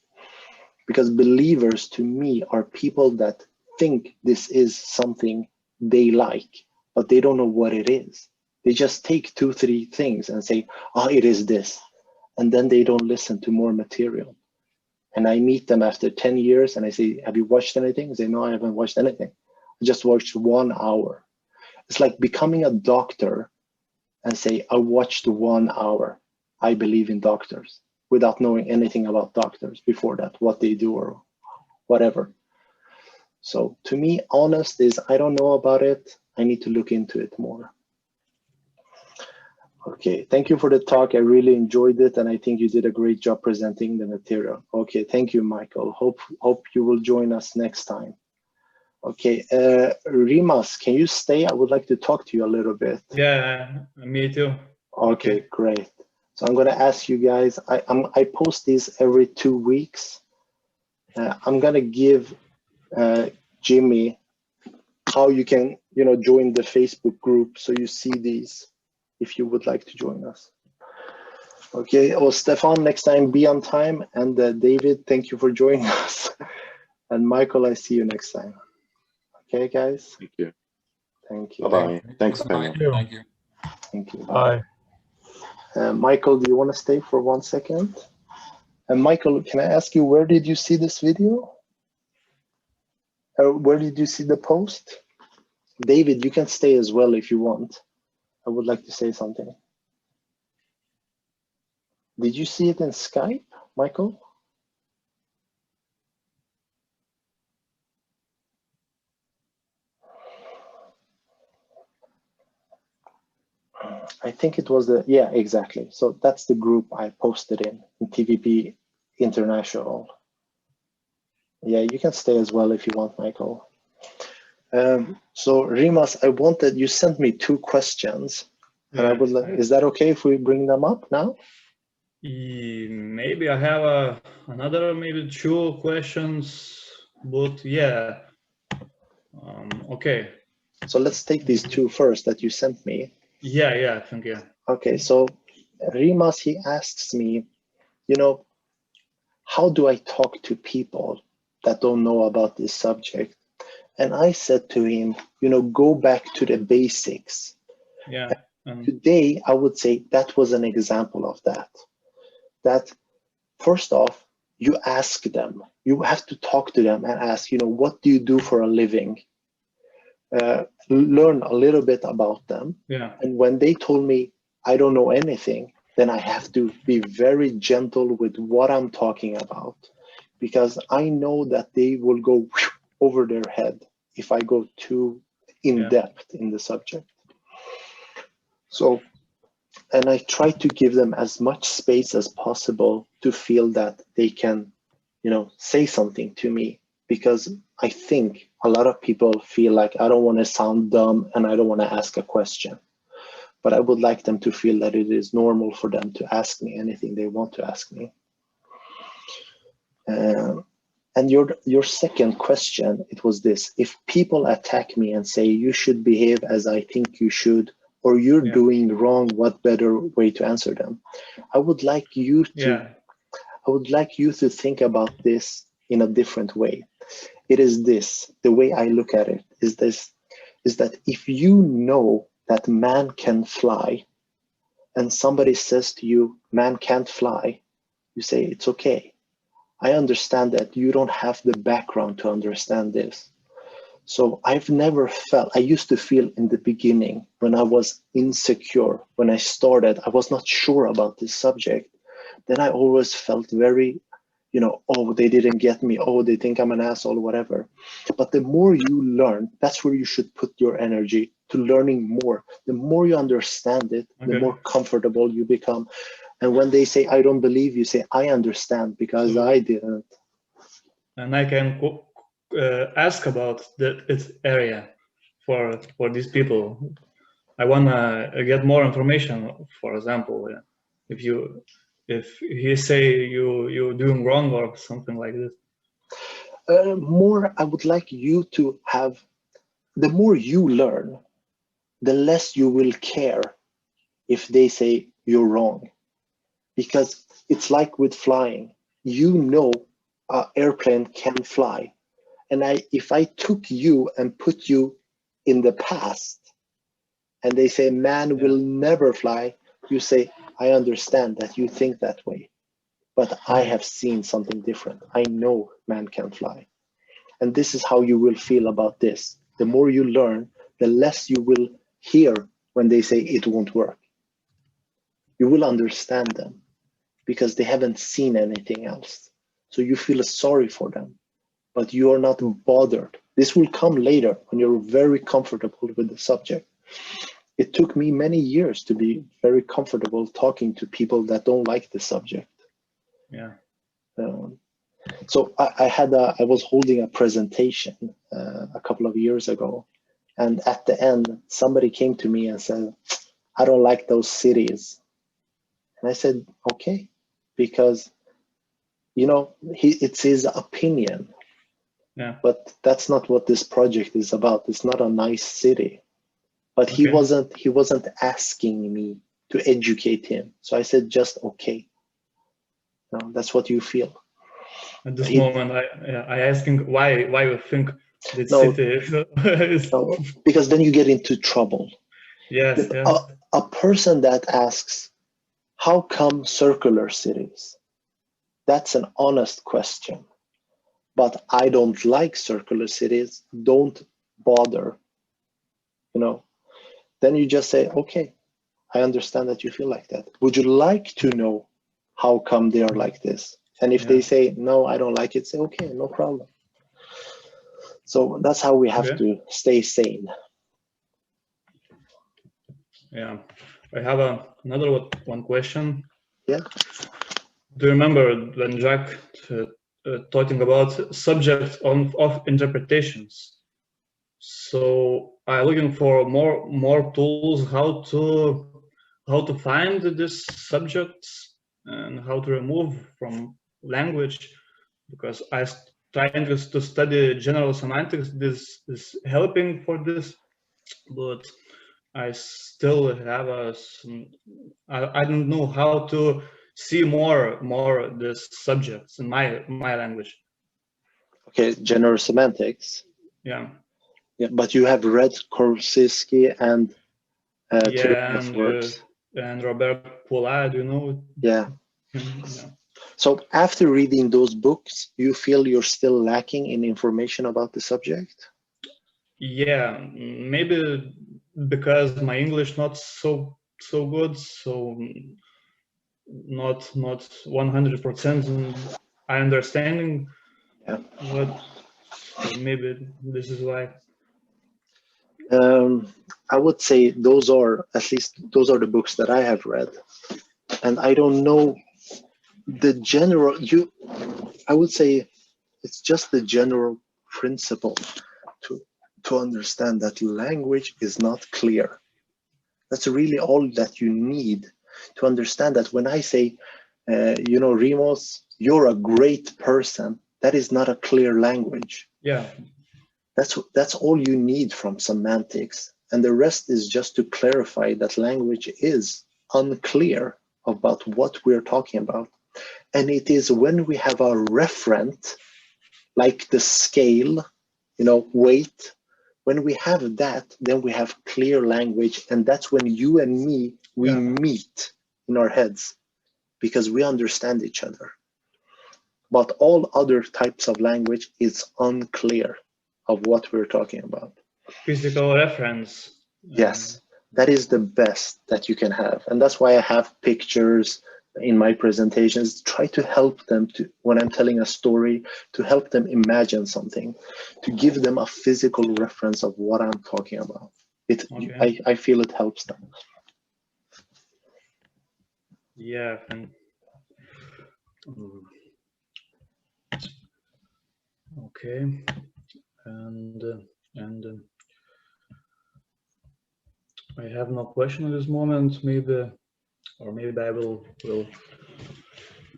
Because believers to me are people that think this is something they like, but they don't know what it is. They just take 2-3 things and say, oh, it is this. And then they don't listen to more material. And I meet them after 10 years and I say, have you watched anything? They say, no, I haven't watched anything. I just watched 1 hour. It's like becoming a doctor and say, I watched 1 hour. I believe in doctors, without knowing anything about doctors before that, what they do or whatever. So to me, honest is, I don't know about it. I need to look into it more. Okay, thank you for the talk. I really enjoyed it, and I think you did a great job presenting the material. Okay, thank you, Michael. Hope you will join us next time. Okay, Rimas, can you stay? I would like to talk to you a little bit. Yeah, me too. Okay, great. So I'm going to ask you guys, I post these every 2 weeks. I'm going to give Jimmy how you can, join the Facebook group so you see these if you would like to join us. Okay, well, Stefan, next time be on time. And David, thank you for joining us. And Michael, I see you next time. Okay, guys? Thank you. Thank you. Bye-bye. Thanks, Thank Peggy. you. Thank you. Thank you. Bye. Michael, do you want to stay for 1 second? And Michael, can I ask you, where did you see this video? Where did you see the post? David, you can stay as well if you want. I would like to say something. Did you see it in Skype, Michael? I think it was yeah, exactly. So that's the group I posted in TVP International. Yeah, you can stay as well if you want, Michael. So Rimas, you sent me 2 questions. And I would like, is that okay if we bring them up now? Maybe I have another, maybe 2 questions, but yeah. Okay. So let's take these 2 first that you sent me. Yeah, I think, yeah. Okay, so Rimas, he asks me, how do I talk to people that don't know about this subject? And I said to him, go back to the basics. Yeah. Today, I would say that was an example of that. That first off, you ask them, you have to talk to them and ask, what do you do for a living? Learn a little bit about them. Yeah. And when they told me, I don't know anything, then I have to be very gentle with what I'm talking about, because I know that they will go over their head if I go too in depth in the subject. So, and I try to give them as much space as possible to feel that they can, say something to me, because I think a lot of people feel like I don't want to sound dumb and I don't want to ask a question. But I would like them to feel that it is normal for them to ask me anything they want to ask me. And your second question, it was this: if people attack me and say you should behave as I think you should, or you're doing wrong, what better way to answer them? I would like you to think about this in a different way. It is this: the way I look at it is that if you know that man can fly, and somebody says to you, man can't fly, you say, it's okay. I understand that you don't have the background to understand this. So I've never felt, I used to feel in the beginning when I was insecure, when I started, I was not sure about this subject. Then I always felt very, oh, they didn't get me. Oh, they think I'm an asshole, whatever. But the more you learn, that's where you should put your energy, to learning more. The more you understand it, the more comfortable you become. And when they say, I don't believe you, say, I understand because I didn't. And I can ask about this area for these people. I want to get more information. For example, if he say you're doing wrong or something like this. More, I would like you to have, the more you learn, the less you will care if they say you're wrong. Because it's like with flying, an airplane can fly. And if I took you and put you in the past, and they say man will never fly, you say, I understand that you think that way, but I have seen something different. I know man can fly. And this is how you will feel about this. The more you learn, the less you will hear when they say it won't work. You will understand them because they haven't seen anything else. So you feel sorry for them, but you are not bothered. This will come later when you're very comfortable with the subject. It took me many years to be very comfortable talking to people that don't like the subject. Yeah. So I was holding a presentation a couple of years ago, and at the end, somebody came to me and said, I don't like those cities. And I said, okay, because, you know, it's his opinion. Yeah. But that's not what this project is about. It's not a nice city. But he wasn't asking me to educate him. So I said, just okay. No, that's what you feel. At this moment, I asking why you think this No, city is. No, because then you get into trouble. Yes, A person that asks, how come circular cities? That's an honest question. But I don't like circular cities. Don't bother. You know, then you just say, okay, I understand that you feel like that. Would you like to know how come they are like this? And if they say, no, I don't like it, say, okay, no problem. So that's how we have to stay sane. Yeah. I have another one question. Yeah. Do you remember when Jacque talking about subjects of interpretations? So I'm looking for more tools how to find these subjects and how to remove from language, because I trying to study general semantics. This is helping for this, but I still have I don't know how to see more these subjects in my language. Okay, general semantics. Yeah. Yeah, but you have read Korsisky and Yeah, works. And Robert Poulard, you know. Yeah. Yeah. So after reading those books, you feel you're still lacking in information about the subject? Yeah, maybe because my English not so good, so not 100% I understanding. Yeah. But maybe this is why. I would say those are the books that I have read, and I don't know the general. I would say it's just the general principle to understand that language is not clear. That's really all that you need to understand that when I say, you know, Rimos, you're a great person, that is not a clear language. Yeah. That's all you need from semantics. And the rest is just to clarify that language is unclear about what we're talking about. And it is when we have a referent, like the scale, you know, weight, when we have that, then we have clear language. And that's when you and me, we meet in our heads because we understand each other. But all other types of language is unclear of what we're talking about. Physical reference. Yes, that is the best that you can have. And that's why I have pictures in my presentations, try to help them to, when I'm telling a story, to help them imagine something, to give them a physical reference of what I'm talking about. I feel it helps them. Yeah. Okay. And I have no question at this moment. Maybe I will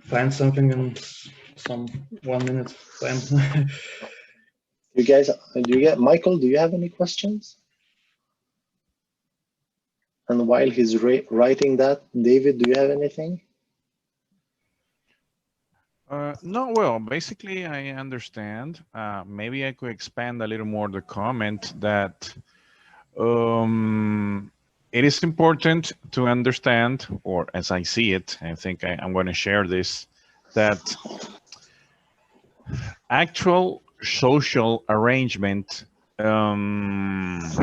find something in some 1 minute time. You guys, Michael, do you have any questions? And while he's writing that, David, do you have anything? No, well, basically I understand. Maybe I could expand a little more the comment that it is important to understand, or as I see it, I think I'm going to share this, that actual social arrangement does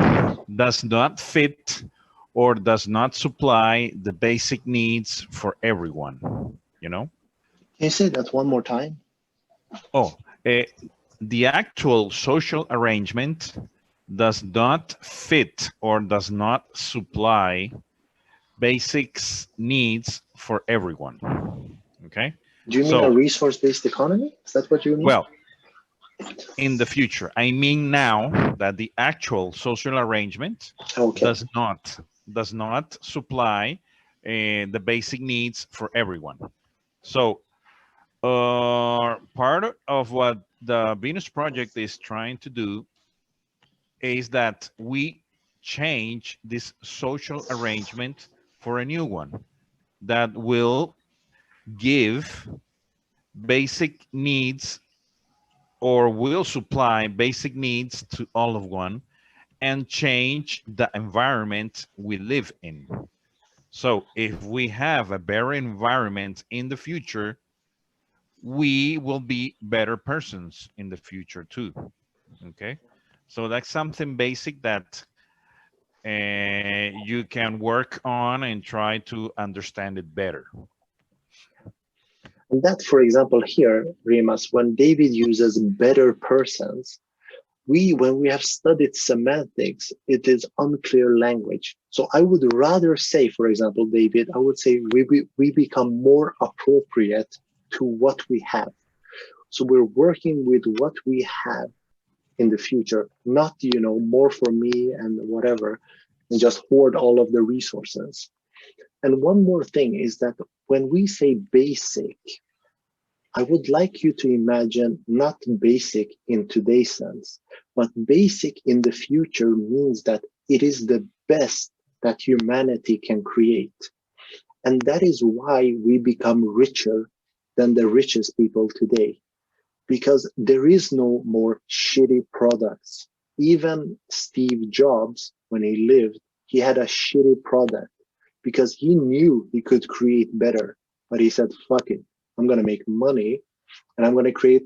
not fit or does not supply the basic needs for everyone, you know? Can you say that one more time? Oh, the actual social arrangement does not fit or does not supply basics needs for everyone. Okay. Do you mean a resource-based economy? Is that what you mean? Well, in the future, I mean now that the actual social arrangement does not supply the basic needs for everyone. So part of what the Venus Project is trying to do is that we change this social arrangement for a new one that will give basic needs, or will supply basic needs to all of one, and change the environment we live in. So if we have a better environment in the future, we will be better persons in the future too. Okay, so that's something basic that you can work on and try to understand it better. And that, for example, here, Rimas, when David uses better persons, when we have studied semantics, it is unclear language. So I would rather say, for example, David, I would say we become more appropriate to what we have. So we're working with what we have in the future, not, more for me and whatever, and just hoard all of the resources. And one more thing is that when we say basic, I would like you to imagine not basic in today's sense, but basic in the future means that it is the best that humanity can create. And that is why we become richer than the richest people today, because there is no more shitty products. Even Steve Jobs, when he lived, he had a shitty product because he knew he could create better, but he said, fuck it. I'm going to make money and I'm going to create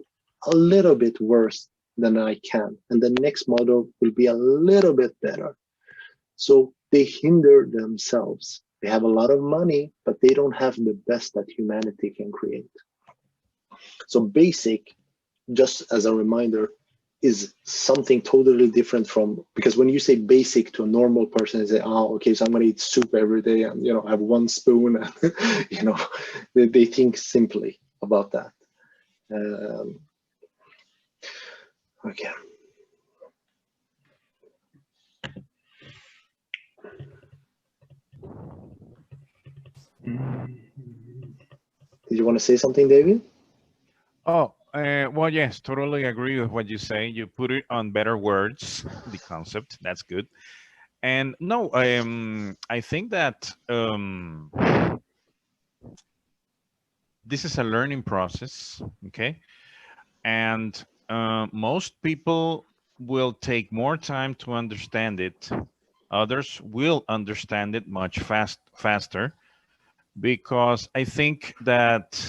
a little bit worse than I can. And the next model will be a little bit better. So they hinder themselves. They have a lot of money, but they don't have the best that humanity can create. So basic, just as a reminder, is something totally different from, because when you say basic to a normal person, they say, oh, okay, so I'm going to eat soup every day and, have one spoon. And, they think simply about that. Okay. Did you want to say something, David? Oh, well, yes, totally agree with what you say. You put it on better words, the concept. That's good. And no, I think that this is a learning process, okay? And most people will take more time to understand it. Others will understand it much faster, because I think that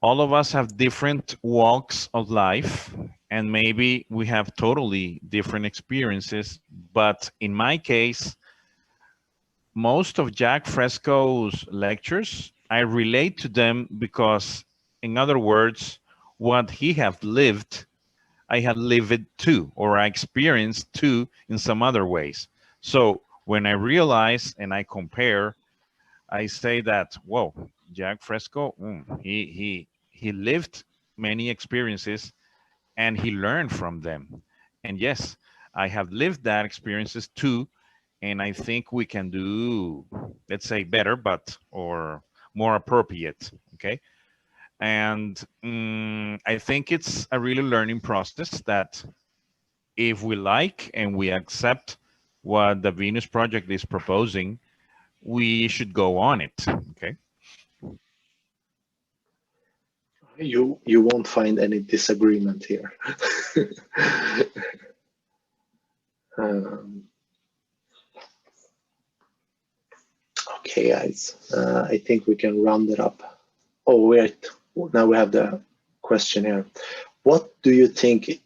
all of us have different walks of life, and maybe we have totally different experiences. But in my case, most of Jacque Fresco's lectures, I relate to them because, in other words, what he have lived, I have lived it too, or I experienced too in some other ways. So when I realize and I compare, I say that, whoa, Jacque Fresco, he lived many experiences and he learned from them. And yes, I have lived that experiences too. And I think we can do, let's say, better, or more appropriate. Okay. And I think it's a really learning process that if we like and we accept what the Venus Project is proposing, we should go on it. Okay. You won't find any disagreement here. Okay, guys, I think we can round it up. Oh, wait, now we have the question here. What do you think,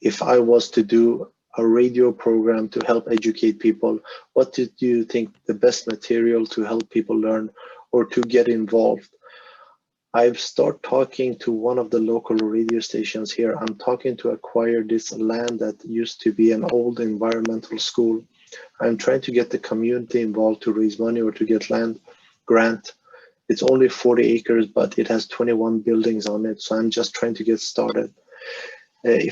if I was to do a radio program to help educate people, what do you think the best material to help people learn or to get involved? I've started talking to one of the local radio stations here. I'm talking to acquire this land that used to be an old environmental school. I'm trying to get the community involved to raise money or to get land grant. It's only 40 acres, but it has 21 buildings on it. So I'm just trying to get started. I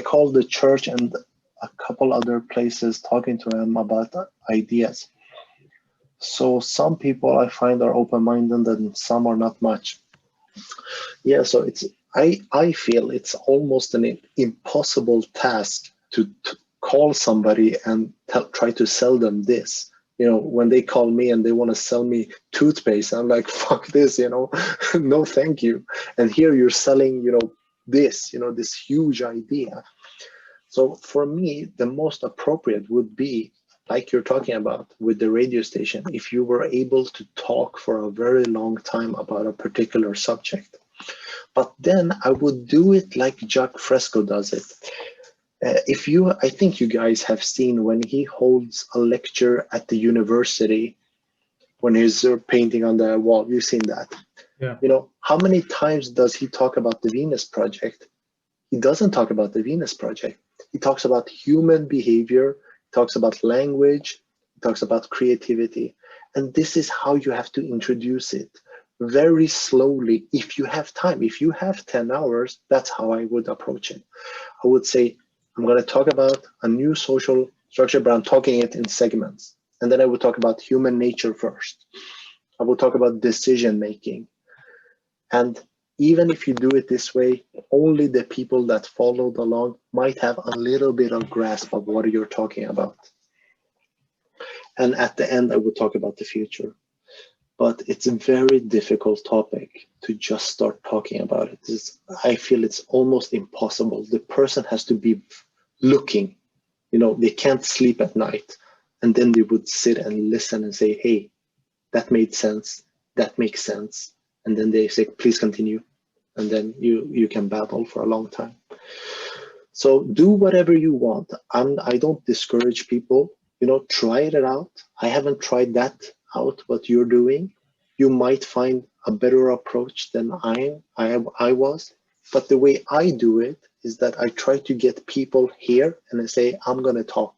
call the church and a couple other places talking to them about ideas. So some people I find are open-minded and some are not much. Yeah, so I feel it's almost an impossible task to call somebody and try to sell them this. You know, when they call me and they want to sell me toothpaste, I'm like, fuck this, you know, no, thank you. And here you're selling, you know, this, you know, this huge idea. So for me, the most appropriate would be, like you're talking about with the radio station, if you were able to talk for a very long time about a particular subject. But then I would do it like Jacque Fresco does it. I think you guys have seen when he holds a lecture at the university, when he's painting on the wall, you've seen that. Yeah. You know, how many times does he talk about the Venus Project? He doesn't talk about the Venus Project. He talks about human behavior, he talks about language, he talks about creativity. And this is how you have to introduce it, very slowly. If you have time, if you have 10 hours, that's how I would approach it. I would say, I'm going to talk about a new social structure, but I'm talking it in segments. And then I would talk about human nature first. I will talk about decision making. And even if you do it this way, only the people that followed along might have a little bit of grasp of what you're talking about. And at the end, I would talk about the future. But it's a very difficult topic to just start talking about it. I feel it's almost impossible. The person has to be looking, you know, they can't sleep at night. And then they would sit and listen and say, hey, that made sense. That makes sense. And then they say, please continue. And then you can babble for a long time. So do whatever you want. I don't discourage people, you know, try it out. I haven't tried that out, what you're doing. You might find a better approach than I was. But the way I do it is that I try to get people here and I say, I'm going to talk.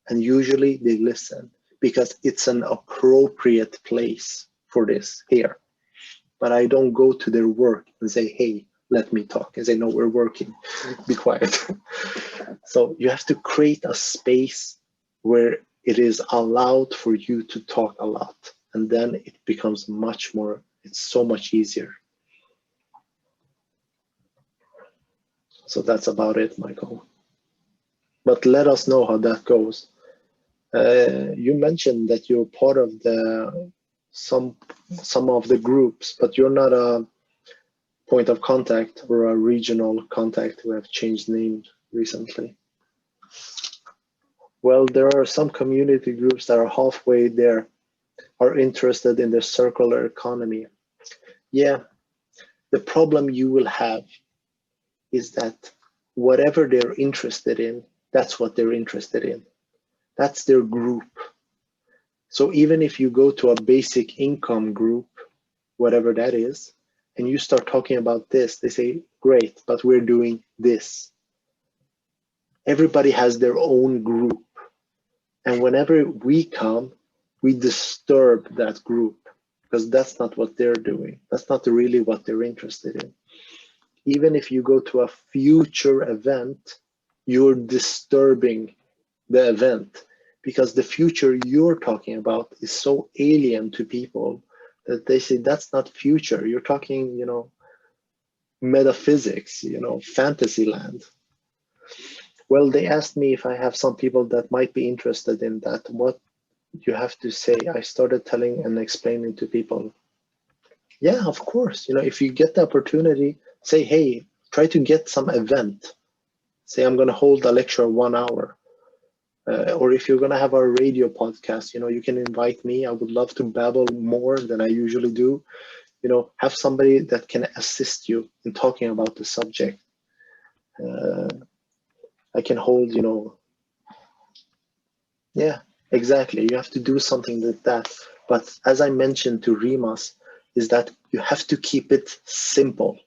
And usually they listen because it's an appropriate place for this here. But I don't go to their work and say, hey, let me talk. And say, no, we're working, be quiet. So you have to create a space where it is allowed for you to talk a lot. And then it becomes much more, it's so much easier. So that's about it, Michael. But let us know how that goes. You mentioned that you're part of some of the groups, but you're not a point of contact or a regional contact who have changed names recently. Well, there are some community groups that are halfway there, are interested in the circular economy. Yeah, the problem you will have is that whatever they're interested in, that's what they're interested in. That's their group. So even if you go to a basic income group, whatever that is, and you start talking about this, they say, great, but we're doing this. Everybody has their own group. And whenever we come, we disturb that group because that's not what they're doing. That's not really what they're interested in. Even if you go to a future event, you're disturbing the event because the future you're talking about is so alien to people that they say that's not future. You're talking, you know, metaphysics, you know, fantasy land. Well, they asked me if I have some people that might be interested in that. What you have to say, I started telling and explaining to people. Yeah, of course. You know, if you get the opportunity, say, hey, try to get some event. Say, I'm going to hold a lecture 1 hour. Or if you're going to have a radio podcast, you know, you can invite me. I would love to babble more than I usually do. You know, have somebody that can assist you in talking about the subject. I can hold, you know, yeah, exactly. You have to do something like that. But as I mentioned to Rimas, is that you have to keep it simple,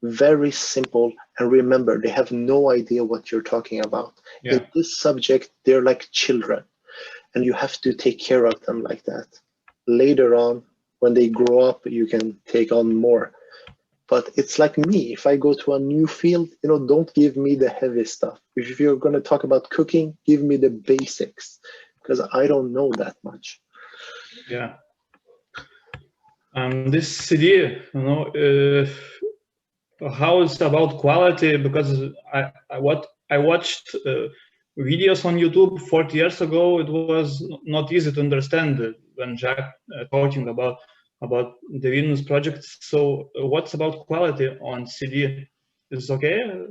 very simple. And remember, they have no idea what you're talking about. Yeah. In this subject, they're like children, and you have to take care of them like that. Later on, when they grow up, you can take on more. But it's like me, if I go to a new field, don't give me the heavy stuff. If you're going to talk about cooking, give me the basics, because I don't know that much. Yeah. This CD, how it's about quality, because I watched videos on YouTube 40 years ago. It was not easy to understand when Jacque talking about the Venus project. So what's about quality on CD? Is okay?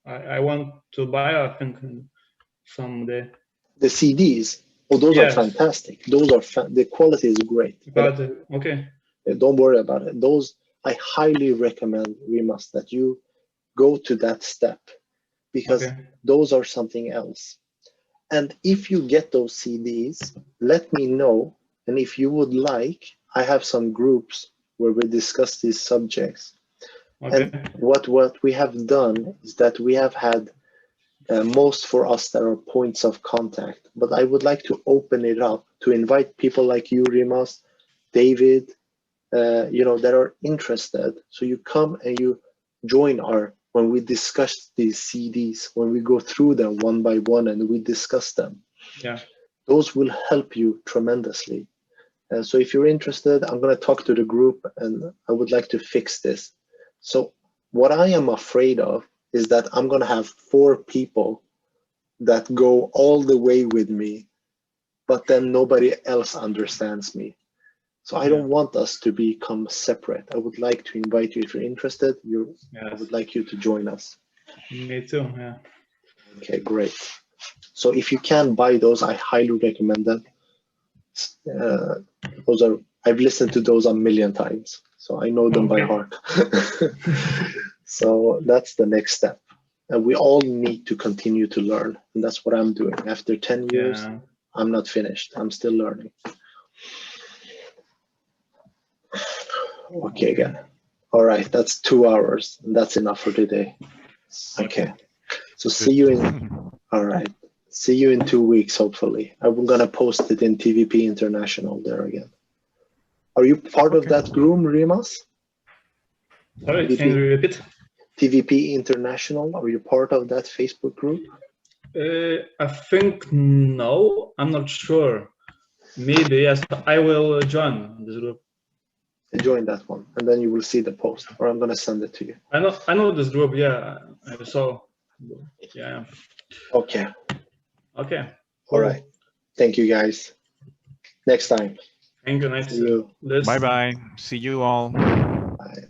I want to buy, I think, someday. The CDs, those Yes. are fantastic. Those are the quality is great. But okay. Don't worry about it. Those I highly recommend, Rimas, that you go to that step, because those are something else. And if you get those CDs, let me know. And if you would like, I have some groups where we discuss these subjects. And what we have done is that we have had most for us that are points of contact. But I would like to open it up to invite people like you, Rimas, David, that are interested. So you come and you join when we discuss these CDs, when we go through them one by one and we discuss them. Yeah. Those will help you tremendously. So if you're interested, I'm going to talk to the group and I would like to fix this. So what I am afraid of is that I'm going to have 4 people that go all the way with me, but then nobody else understands me. So I don't want us to become separate. I would like to invite you, if you're interested, I would like you to join us. Me too, yeah. Okay, great. So if you can buy those, I highly recommend them. I've listened to those a million times, so I know them by heart. So that's the next step. And we all need to continue to learn. And that's what I'm doing. After 10 years, I'm not finished. I'm still learning. Okay, again. All right, that's 2 hours. And that's enough for today. Okay. So see you all right. See you in 2 weeks, hopefully. I'm going to post it in TVP International there again. Are you part of that group, Rimas? Sorry, can you repeat? TVP International, are you part of that Facebook group? I think no, I'm not sure. Maybe yes, I will join this group. Join that one, and then you will see the post, or I'm gonna send it to you. I know this group. Yeah, I saw. Yeah. Okay. Okay. All right. Thank you, guys. Next time. Thank you. Nice to you. Bye bye. See you all. Bye.